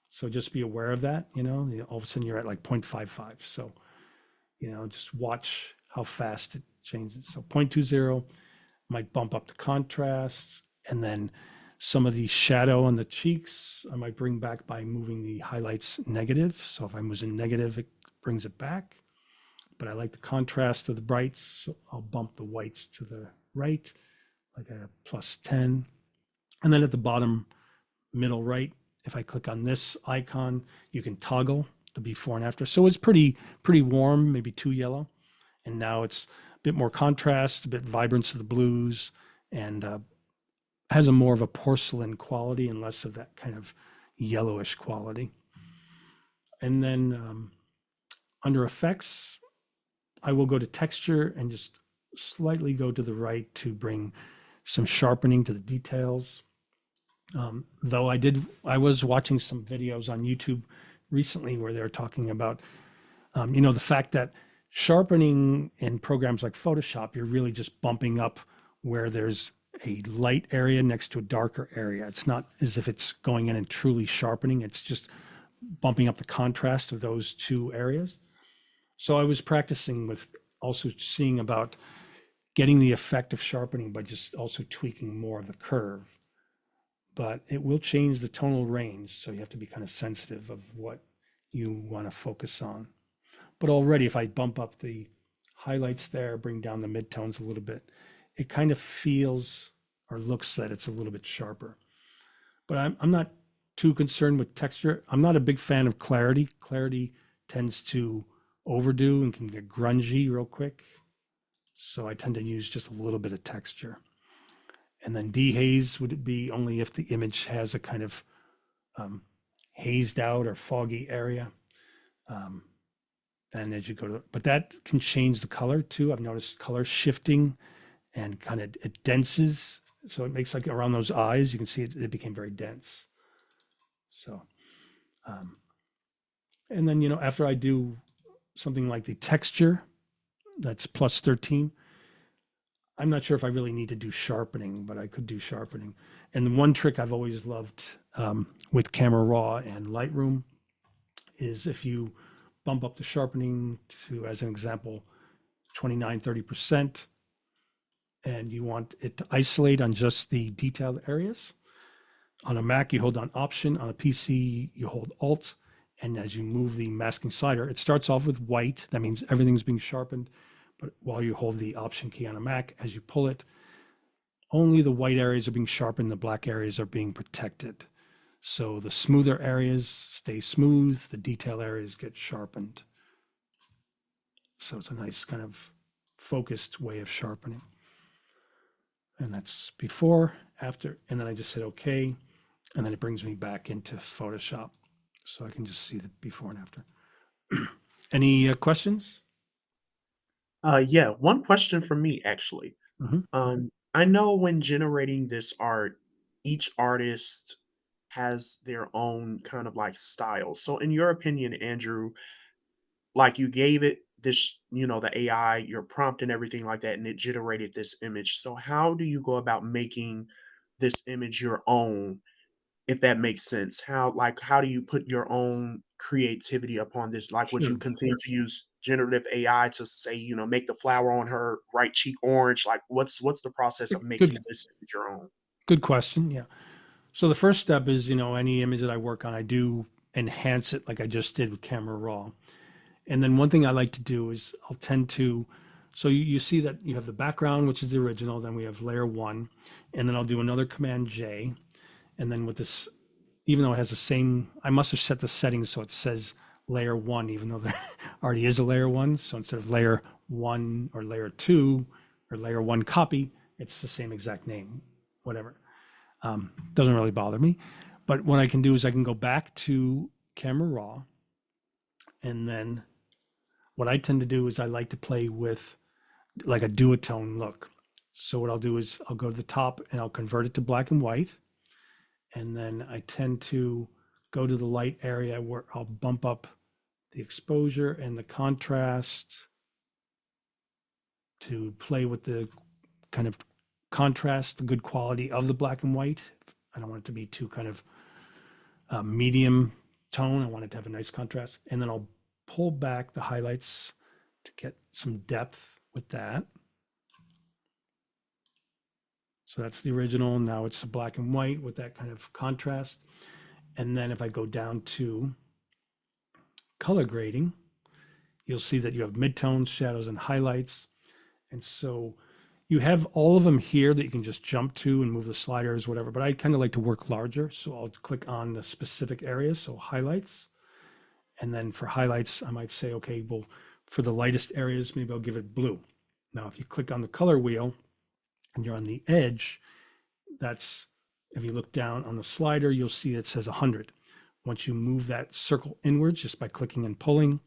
So just be aware of that, all of a sudden you're at like 0.55. So, just watch how fast it changes. So 0.20 might bump up the contrast, and then some of the shadow on the cheeks, I might bring back by moving the highlights negative. So if I'm using negative, it brings it back. But I like the contrast of the brights, so I'll bump the whites to the right, like a +10. And then at the bottom middle right, if I click on this icon, you can toggle the before and after. So it's pretty warm, maybe too yellow. And now it's a bit more contrast, a bit vibrance of the blues, and has a more of a porcelain quality and less of that kind of yellowish quality. And then under effects, I will go to texture and just slightly go to the right to bring some sharpening to the details. Though I was watching some videos on YouTube recently where they're talking about, the fact that sharpening in programs like Photoshop, you're really just bumping up where there's a light area next to a darker area. It's not as if it's going in and truly sharpening. It's just bumping up the contrast of those two areas. So I was practicing with also seeing about getting the effect of sharpening by just also tweaking more of the curve. But it will change the tonal range. So you have to be kind of sensitive of what, you want to focus on. But already, if I bump up the highlights there, bring down the midtones a little bit, it kind of feels or looks that it's a little bit sharper. But I'm not too concerned with texture. I'm not a big fan of clarity. Clarity tends to overdo and can get grungy real quick. So I tend to use just a little bit of texture. And then dehaze would be only if the image has a kind of um, hazed out or foggy area. Um, and as you go to, but that can change the color too. I've noticed color shifting and kind of it denses. So it makes like around those eyes, you can see it became very dense. So, um, and then, after I do something like the texture, that's plus 13, I'm not sure if I really need to do sharpening, but I could do sharpening. And the one trick I've always loved with Camera Raw and Lightroom is if you bump up the sharpening to, as an example, 29, 30%, and you want it to isolate on just the detailed areas. On a Mac, you hold on Option. On a PC, you hold Alt. And as you move the masking slider, it starts off with white. That means everything's being sharpened. But while you hold the Option key on a Mac, as you pull it, only the white areas are being sharpened, the black areas are being protected. So the smoother areas stay smooth, the detail areas get sharpened. So it's a nice kind of focused way of sharpening. And that's before, after, and then I just hit OK, and then it brings me back into Photoshop. So I can just see the before and after. Any questions? Yeah, one question from me actually. Mhm. I know when generating this art, each artist has their own kind of like style. So, in your opinion, Andrew, like you gave it this, the AI, your prompt and everything like that, and it generated this image. So, how do you go about making this image your own, if that makes sense? How do you put your own creativity upon this? Like, would you Sure. continue to use generative AI to say, make the flower on her right cheek orange? Like, what's the process of making Good, this image your own? good question. Yeah. So the first step is, any image that I work on, I do enhance it like I just did with Camera Raw. And then one thing I like to do is I'll tend to, so you see that you have the background, which is the original, then we have layer one, and then I'll do another Command J. And then with this, even though it has the same, I must have set the settings so it says layer one, even though there already is a layer one. So instead of layer one or layer two or layer one copy, it's the same exact name, whatever. Doesn't really bother me. But what I can do is I can go back to Camera Raw. And then what I tend to do is I like to play with like a duotone look. So what I'll do is I'll go to the top and I'll convert it to black and white. And then I tend to go to the light area where I'll bump up the exposure and the contrast to play with the kind of contrast, the good quality of the black and white. I don't want it to be too kind of medium tone. I want it to have a nice contrast. And then I'll pull back the highlights to get some depth with that. So that's the original. Now it's the black and white with that kind of contrast. And then if I go down to color grading, you'll see that you have midtones, shadows, and highlights. And so you have all of them here that you can just jump to and move the sliders, whatever. But I kind of like to work larger. So I'll click on the specific areas. So highlights. And then for highlights, I might say, okay, well, for the lightest areas, maybe I'll give it blue. Now, if you click on the color wheel and you're on the edge, that's, if you look down on the slider, you'll see it says 100. Once you move that circle inwards just by clicking and pulling,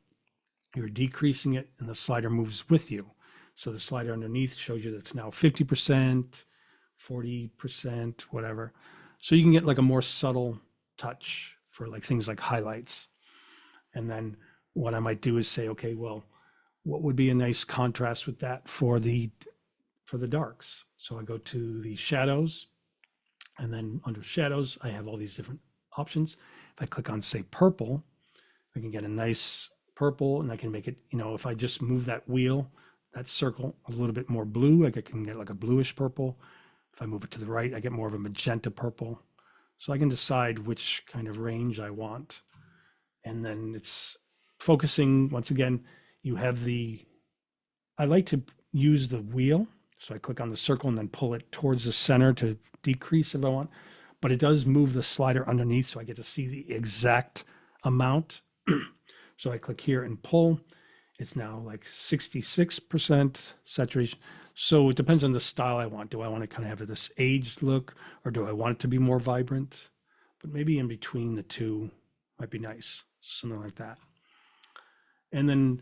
you're decreasing it and the slider moves with you. So the slider underneath shows you that it's now 50%, 40%, whatever. So you can get like a more subtle touch for like things like highlights. And then what I might do is say, okay, well, what would be a nice contrast with that for the darks? So I go to the shadows, and then under shadows, I have all these different options. If I click on, say, purple, I can get a nice purple, and I can make it, if I just move that wheel, that circle a little bit more blue, I can get like a bluish purple. If I move it to the right, I get more of a magenta purple. So I can decide which kind of range I want. And then it's focusing once again. You have I like to use the wheel. So I click on the circle and then pull it towards the center to decrease if I want. But it does move the slider underneath, so I get to see the exact amount. So I click here and pull. It's now like 66% saturation. So it depends on the style I want. Do I want to kind of have this aged look, or do I want it to be more vibrant? But maybe in between the two might be nice, something like that. And then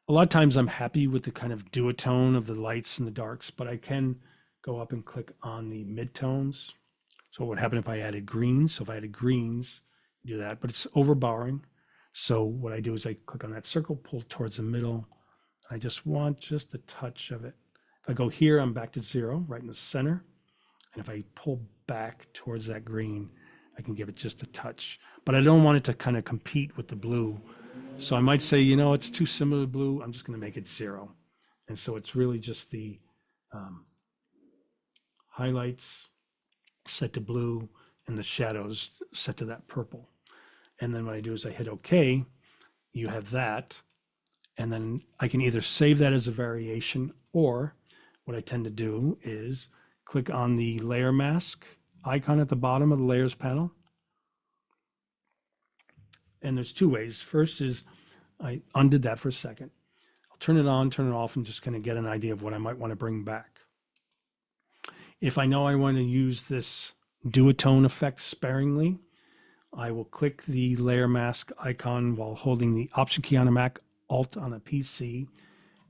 a lot of times I'm happy with the kind of duotone of the lights and the darks, but I can go up and click on the midtones. So what would happen if I added greens? So if I added greens, do that, but it's overpowering. So what I do is I click on that circle, pull towards the middle. I just want just a touch of it. If I go here, I'm back to 0, right in the center. And if I pull back towards that green, I can give it just a touch. But I don't want it to kind of compete with the blue. So I might say, it's too similar to blue. I'm just going to make it 0. And so it's really just the um, highlights set to blue and the shadows set to that purple. And then what I do is I hit OK. You have that. And then I can either save that as a variation, or what I tend to do is click on the layer mask icon at the bottom of the layers panel. And there's two ways. First is I undid that for a second. I'll turn it on, turn it off, and just kind of get an idea of what I might want to bring back. If I know I want to use this duotone effect sparingly, I will click the layer mask icon while holding the Option key on a Mac, Alt on a PC,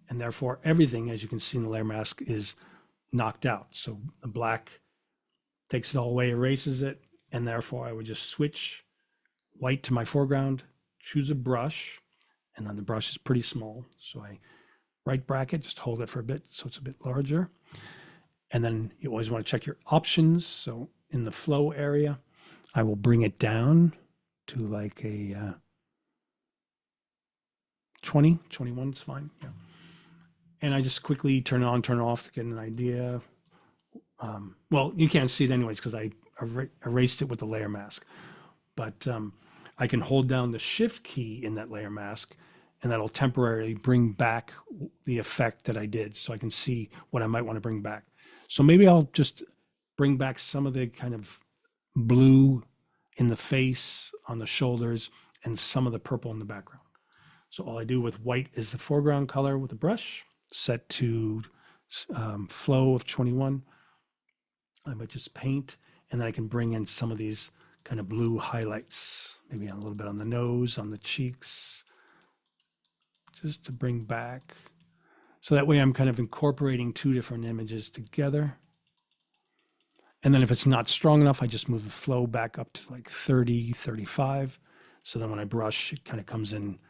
and therefore everything, as you can see in the layer mask, is knocked out. So the black takes it all away, erases it, and therefore I would just switch white to my foreground, choose a brush, and then the brush is pretty small. So I right bracket, just hold it for a bit so it's a bit larger. And then you always want to check your options. So in the flow area, I will bring it down to like a 20, 21 is fine. Yeah. And I just quickly turn it on, turn it off to get an idea. Well, you can't see it anyways because I erased it with the layer mask. But I can hold down the Shift key in that layer mask, and that'll temporarily bring back the effect that I did, so I can see what I might want to bring back. So maybe I'll just bring back some of the kind of blue in the face, on the shoulders, and some of the purple in the background. So all I do with white is the foreground color with the brush, set to flow of 21. I might just paint, and then I can bring in some of these kind of blue highlights, maybe a little bit on the nose, on the cheeks, just to bring back. So that way I'm kind of incorporating two different images together. And then if it's not strong enough, I just move the flow back up to like 30, 35. So then when I brush, it kind of comes in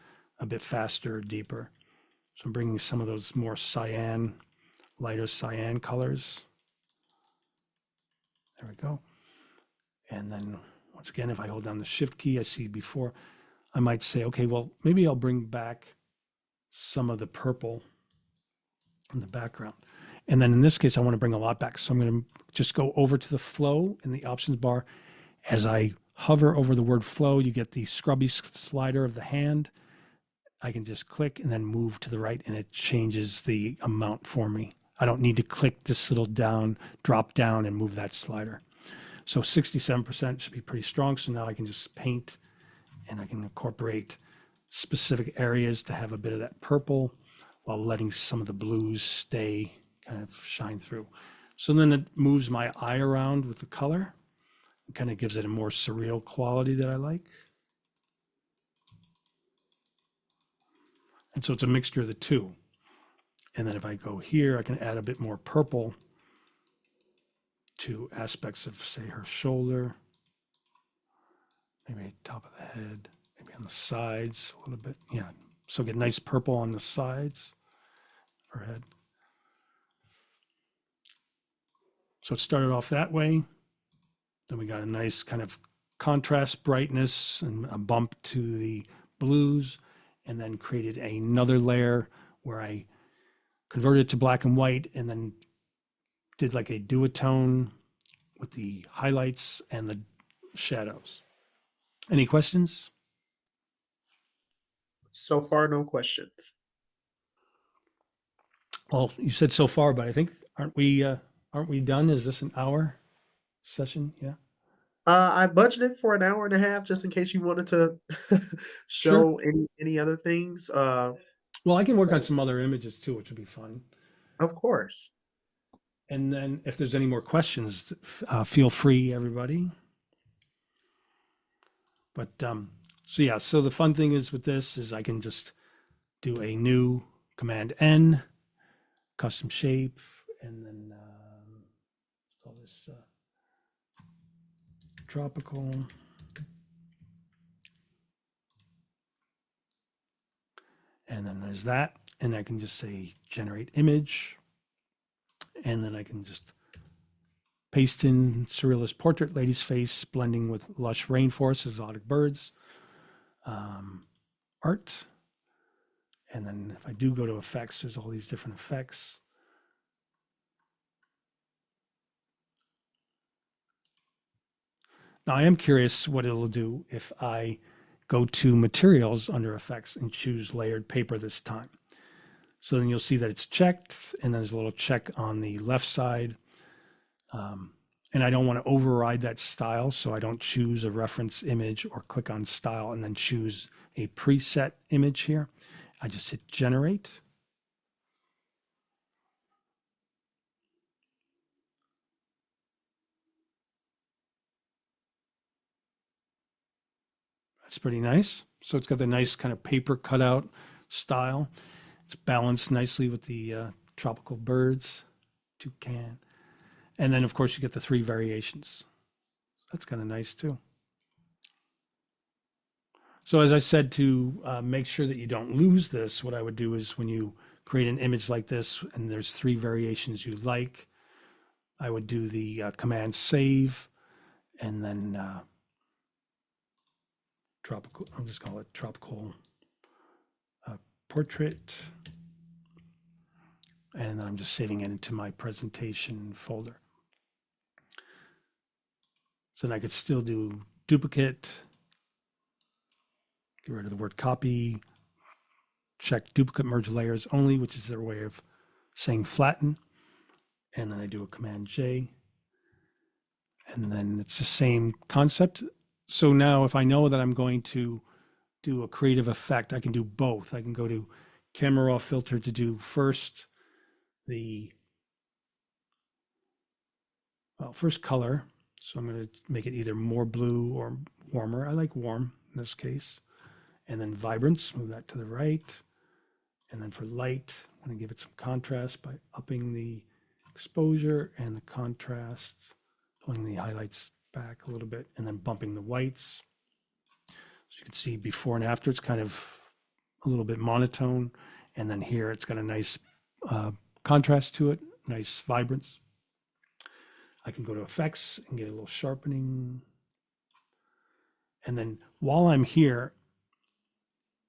a bit faster, deeper. So I'm bringing some of those more cyan, lighter cyan colors. There we go. And then once again, if I hold down the Shift key, I see before, I might say, okay, well, maybe I'll bring back some of the purple in the background. And then in this case, I want to bring a lot back. So I'm going to just go over to the flow in the options bar. As I hover over the word flow, you get the scrubby slider of the hand. I can just click and then move to the right, and it changes the amount for me. I don't need to click this little drop down and move that slider. So 67% should be pretty strong. So now I can just paint, and I can incorporate specific areas to have a bit of that purple while letting some of the blues stay, kind of shine through. So then it moves my eye around with the color. It kind of gives it a more surreal quality that I like. And so it's a mixture of the two. And then if I go here, I can add a bit more purple to aspects of, say, her shoulder, maybe top of the head, maybe on the sides a little bit. Yeah, so get nice purple on the sides of her head. So it started off that way. Then we got a nice kind of contrast brightness and a bump to the blues, and then created another layer where I converted it to black and white, and then did like a duotone with the highlights and the shadows. Any questions? So far, no questions. Well, you said so far, but I think aren't we done? Is this an hour session? Yeah. I budgeted for an hour and a half just in case you wanted to Sure. show any other things. Well, I can work on some other images too, which would be fun. Of course. And then if there's any more questions, feel free, everybody. But so yeah, so the fun thing is with this is I can just do a new Command N, custom shape, and then let's call this tropical. And then there's that. And I can just say generate image. And then I can just paste in surrealist portrait, lady's face, blending with lush rainforest, exotic birds, art. And then if I do go to effects, there's all these different effects. Now I am curious what it'll do if I go to materials under effects and choose layered paper this time. So then you'll see that it's checked, and then there's a little check on the left side. And I don't want to override that style, so I don't choose a reference image or click on style and then choose a preset image here. I just hit generate. That's pretty nice. So it's got the nice kind of paper cutout style. It's balanced nicely with the tropical birds, toucan. And then, of course, you get the 3 variations. That's kind of nice too. So as I said, to make sure that you don't lose this, what I would do is when you create an image like this and there's 3 variations you like, I would do the command save and then tropical, I'll just call it tropical portrait. And then I'm just saving it into my presentation folder. So then I could still do duplicate, get rid of the word copy, check duplicate merge layers only, which is their way of saying flatten. And then I do a command J. And then it's the same concept. So now if I know that I'm going to do a creative effect, I can do both. I can go to camera raw filter to do first the first color. So I'm going to make it either more blue or warmer. I like warm in this case. And then vibrance, move that to the right. And then for light, I'm going to give it some contrast by upping the exposure and the contrast, pulling the highlights back a little bit, and then bumping the whites. So you can see before and after, it's kind of a little bit monotone. And then here, it's got a nice contrast to it, nice vibrance. I can go to effects and get a little sharpening. And then while I'm here,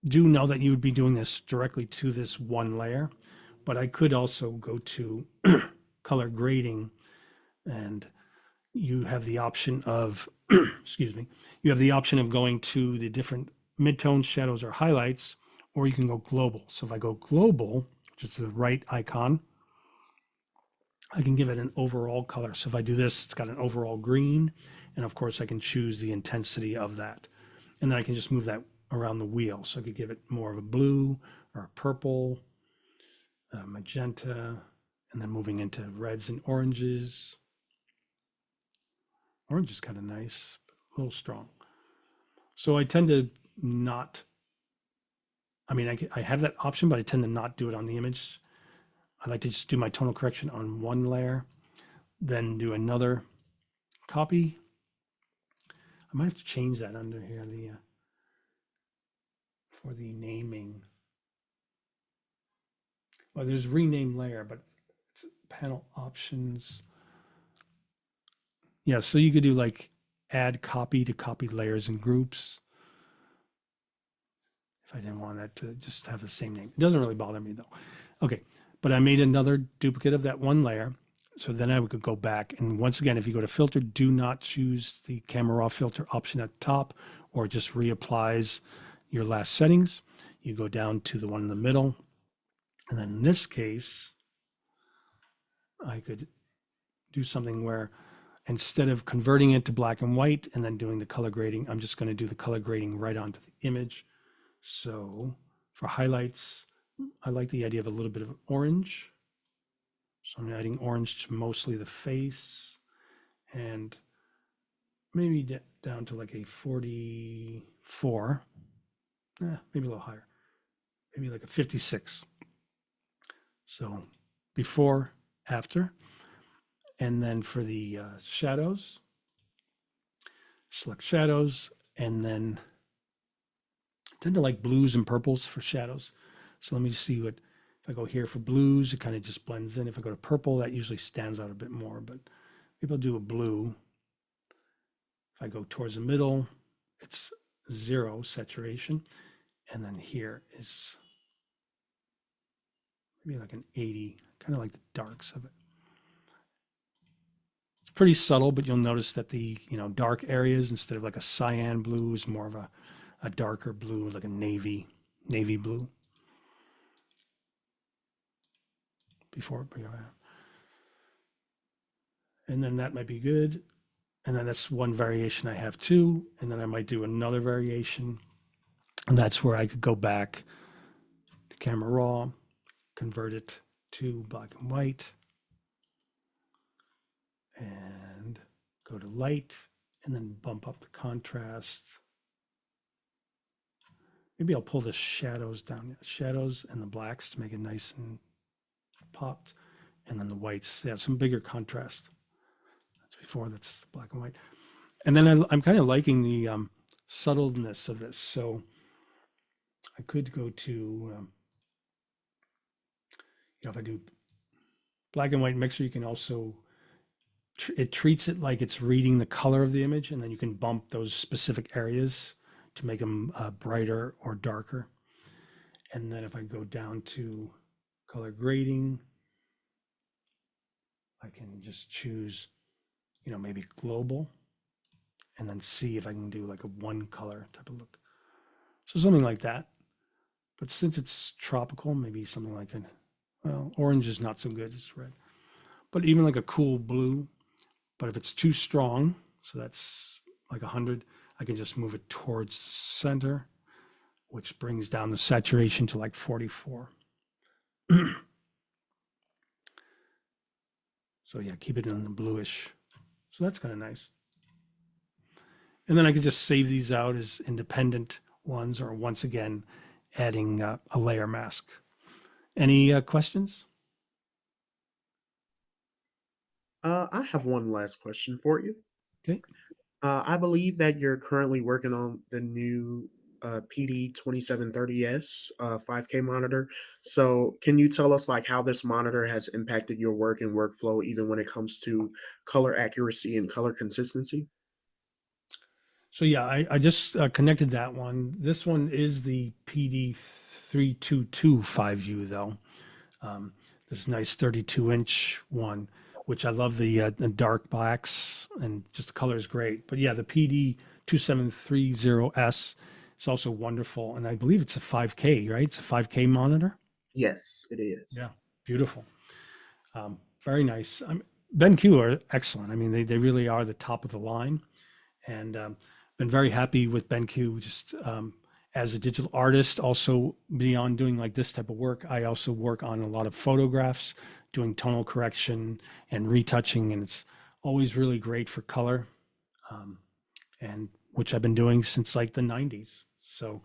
do know that you would be doing this directly to this one layer, but I could also go to color grading, and you have the option of, excuse me, you have the option of going to the different midtones, shadows, or highlights, or you can go global. So if I go global, which is the right icon, I can give it an overall color. So if I do this, it's got an overall green, and of course I can choose the intensity of that. And then I can just move that around the wheel. So I could give it more of a blue or a purple, magenta, and then moving into reds and oranges. Orange is kind of nice, but a little strong. So I tend to not, I mean, I have that option, but I tend to not do it on the image. I like to just do my tonal correction on one layer, then do another copy. I might have to change that under here, the for the naming. Well, there's rename layer, but it's panel options. Yeah, so you could do like add copy to copy layers and groups. If I didn't want that to just have the same name. It doesn't really bother me though. Okay, but I made another duplicate of that one layer. So then I could go back. And once again, if you go to filter, do not choose the camera raw filter option at the top, or it just reapplies your last settings. you go down to the one in the middle. And then in this case, I could do something where instead of converting it to black and white and then doing the color grading, I'm just going to do the color grading right onto the image. So for highlights, I like the idea of a little bit of orange. So I'm adding orange to mostly the face and maybe down to like a 44, maybe a little higher, maybe like a 56. So before, after. And then for the shadows, select shadows, and then I tend to like blues and purples for shadows. So let me see what, if I go here for blues, it kind of just blends in. If I go to purple, that usually stands out a bit more, but maybe I'll do a blue. If I go towards the middle, it's 0 saturation. And then here is maybe like an 80, kind of like the darks of it. It's pretty subtle, but you'll notice that the dark areas, instead of like a cyan blue, is more of a darker blue, like a navy blue. Before, and then that might be good. And then that's one variation I have too. And then I might do another variation. And that's where I could go back to camera raw, convert it to black and white, and go to light, and then bump up the contrast. Maybe I'll pull the shadows down, shadows and the blacks to make it nice and popped. And then the whites, yeah, some bigger contrast. That's before, that's black and white. And then I'm kind of liking the subtleness of this. So I could go to, if I do black and white mixer, you can also, it treats it like it's reading the color of the image, and then you can bump those specific areas to make them brighter or darker. And then if I go down to color grading, I can just choose, maybe global, and then see if I can do like a one color type of look. So something like that. But since it's tropical, maybe something like orange is not so good, it's red. But even like a cool blue, but if it's too strong, so that's like 100, I can just move it towards the center, which brings down the saturation to like 44. So yeah, keep it in the bluish. So that's kind of nice. And then I could just save these out as independent ones, or once again, adding a layer mask. Any questions? I have one last question for you. Okay. I believe that you're currently working on the new PD 2730S 5K monitor. So, can you tell us like how this monitor has impacted your work and workflow, even when it comes to color accuracy and color consistency? So yeah, I just connected that one. This one is the PD 322 5U though. Um, this nice 32-inch one, which I love the dark blacks, and just the color is great. But yeah, the PD 2730S is also wonderful, and I believe it's a 5K, right? It's a 5K monitor. Yes, it Yeah, is. beautiful. Very nice. BenQ are excellent. I mean, they really are the top of the line, and been very happy with BenQ. Just as a digital artist, also beyond doing like this type of work, I also work on a lot of photographs, doing tonal correction and retouching, and it's always really great for color, um, and which I've been doing since like the 90s. So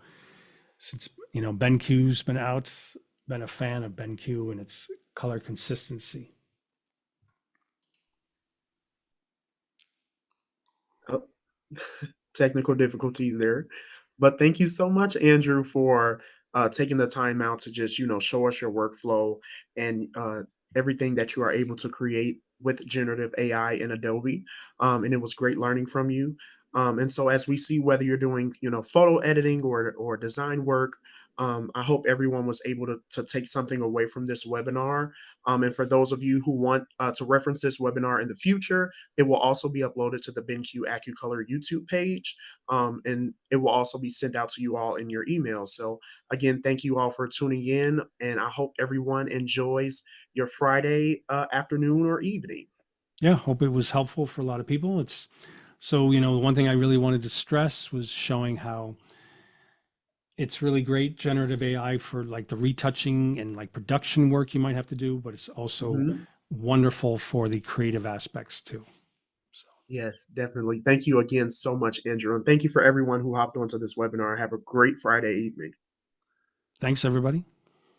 since BenQ's been out, been a fan of BenQ and its color consistency. Oh, technical difficulties there. But thank you so much, Andrew, for taking the time out to just, show us your workflow and everything that you are able to create with generative AI in Adobe. And it was great learning from you. And so as we see whether you're doing, photo editing or design work, I hope everyone was able to take something away from this webinar. And for those of you who want to reference this webinar in the future, it will also be uploaded to the BenQ AccuColor YouTube page, and it will also be sent out to you all in your email. So again, thank you all for tuning in, and I hope everyone enjoys your Friday afternoon or evening. Yeah, hope it was helpful for a lot of people. It's so, you know, one thing I really wanted to stress was showing how it's really great generative AI for like the retouching and like production work you might have to do, but it's also Mhm. wonderful for the creative aspects too. So, Yes, definitely. Thank you again so much, Andrew. And thank you for everyone who hopped onto this webinar. Have a great Friday evening. thanks everybody.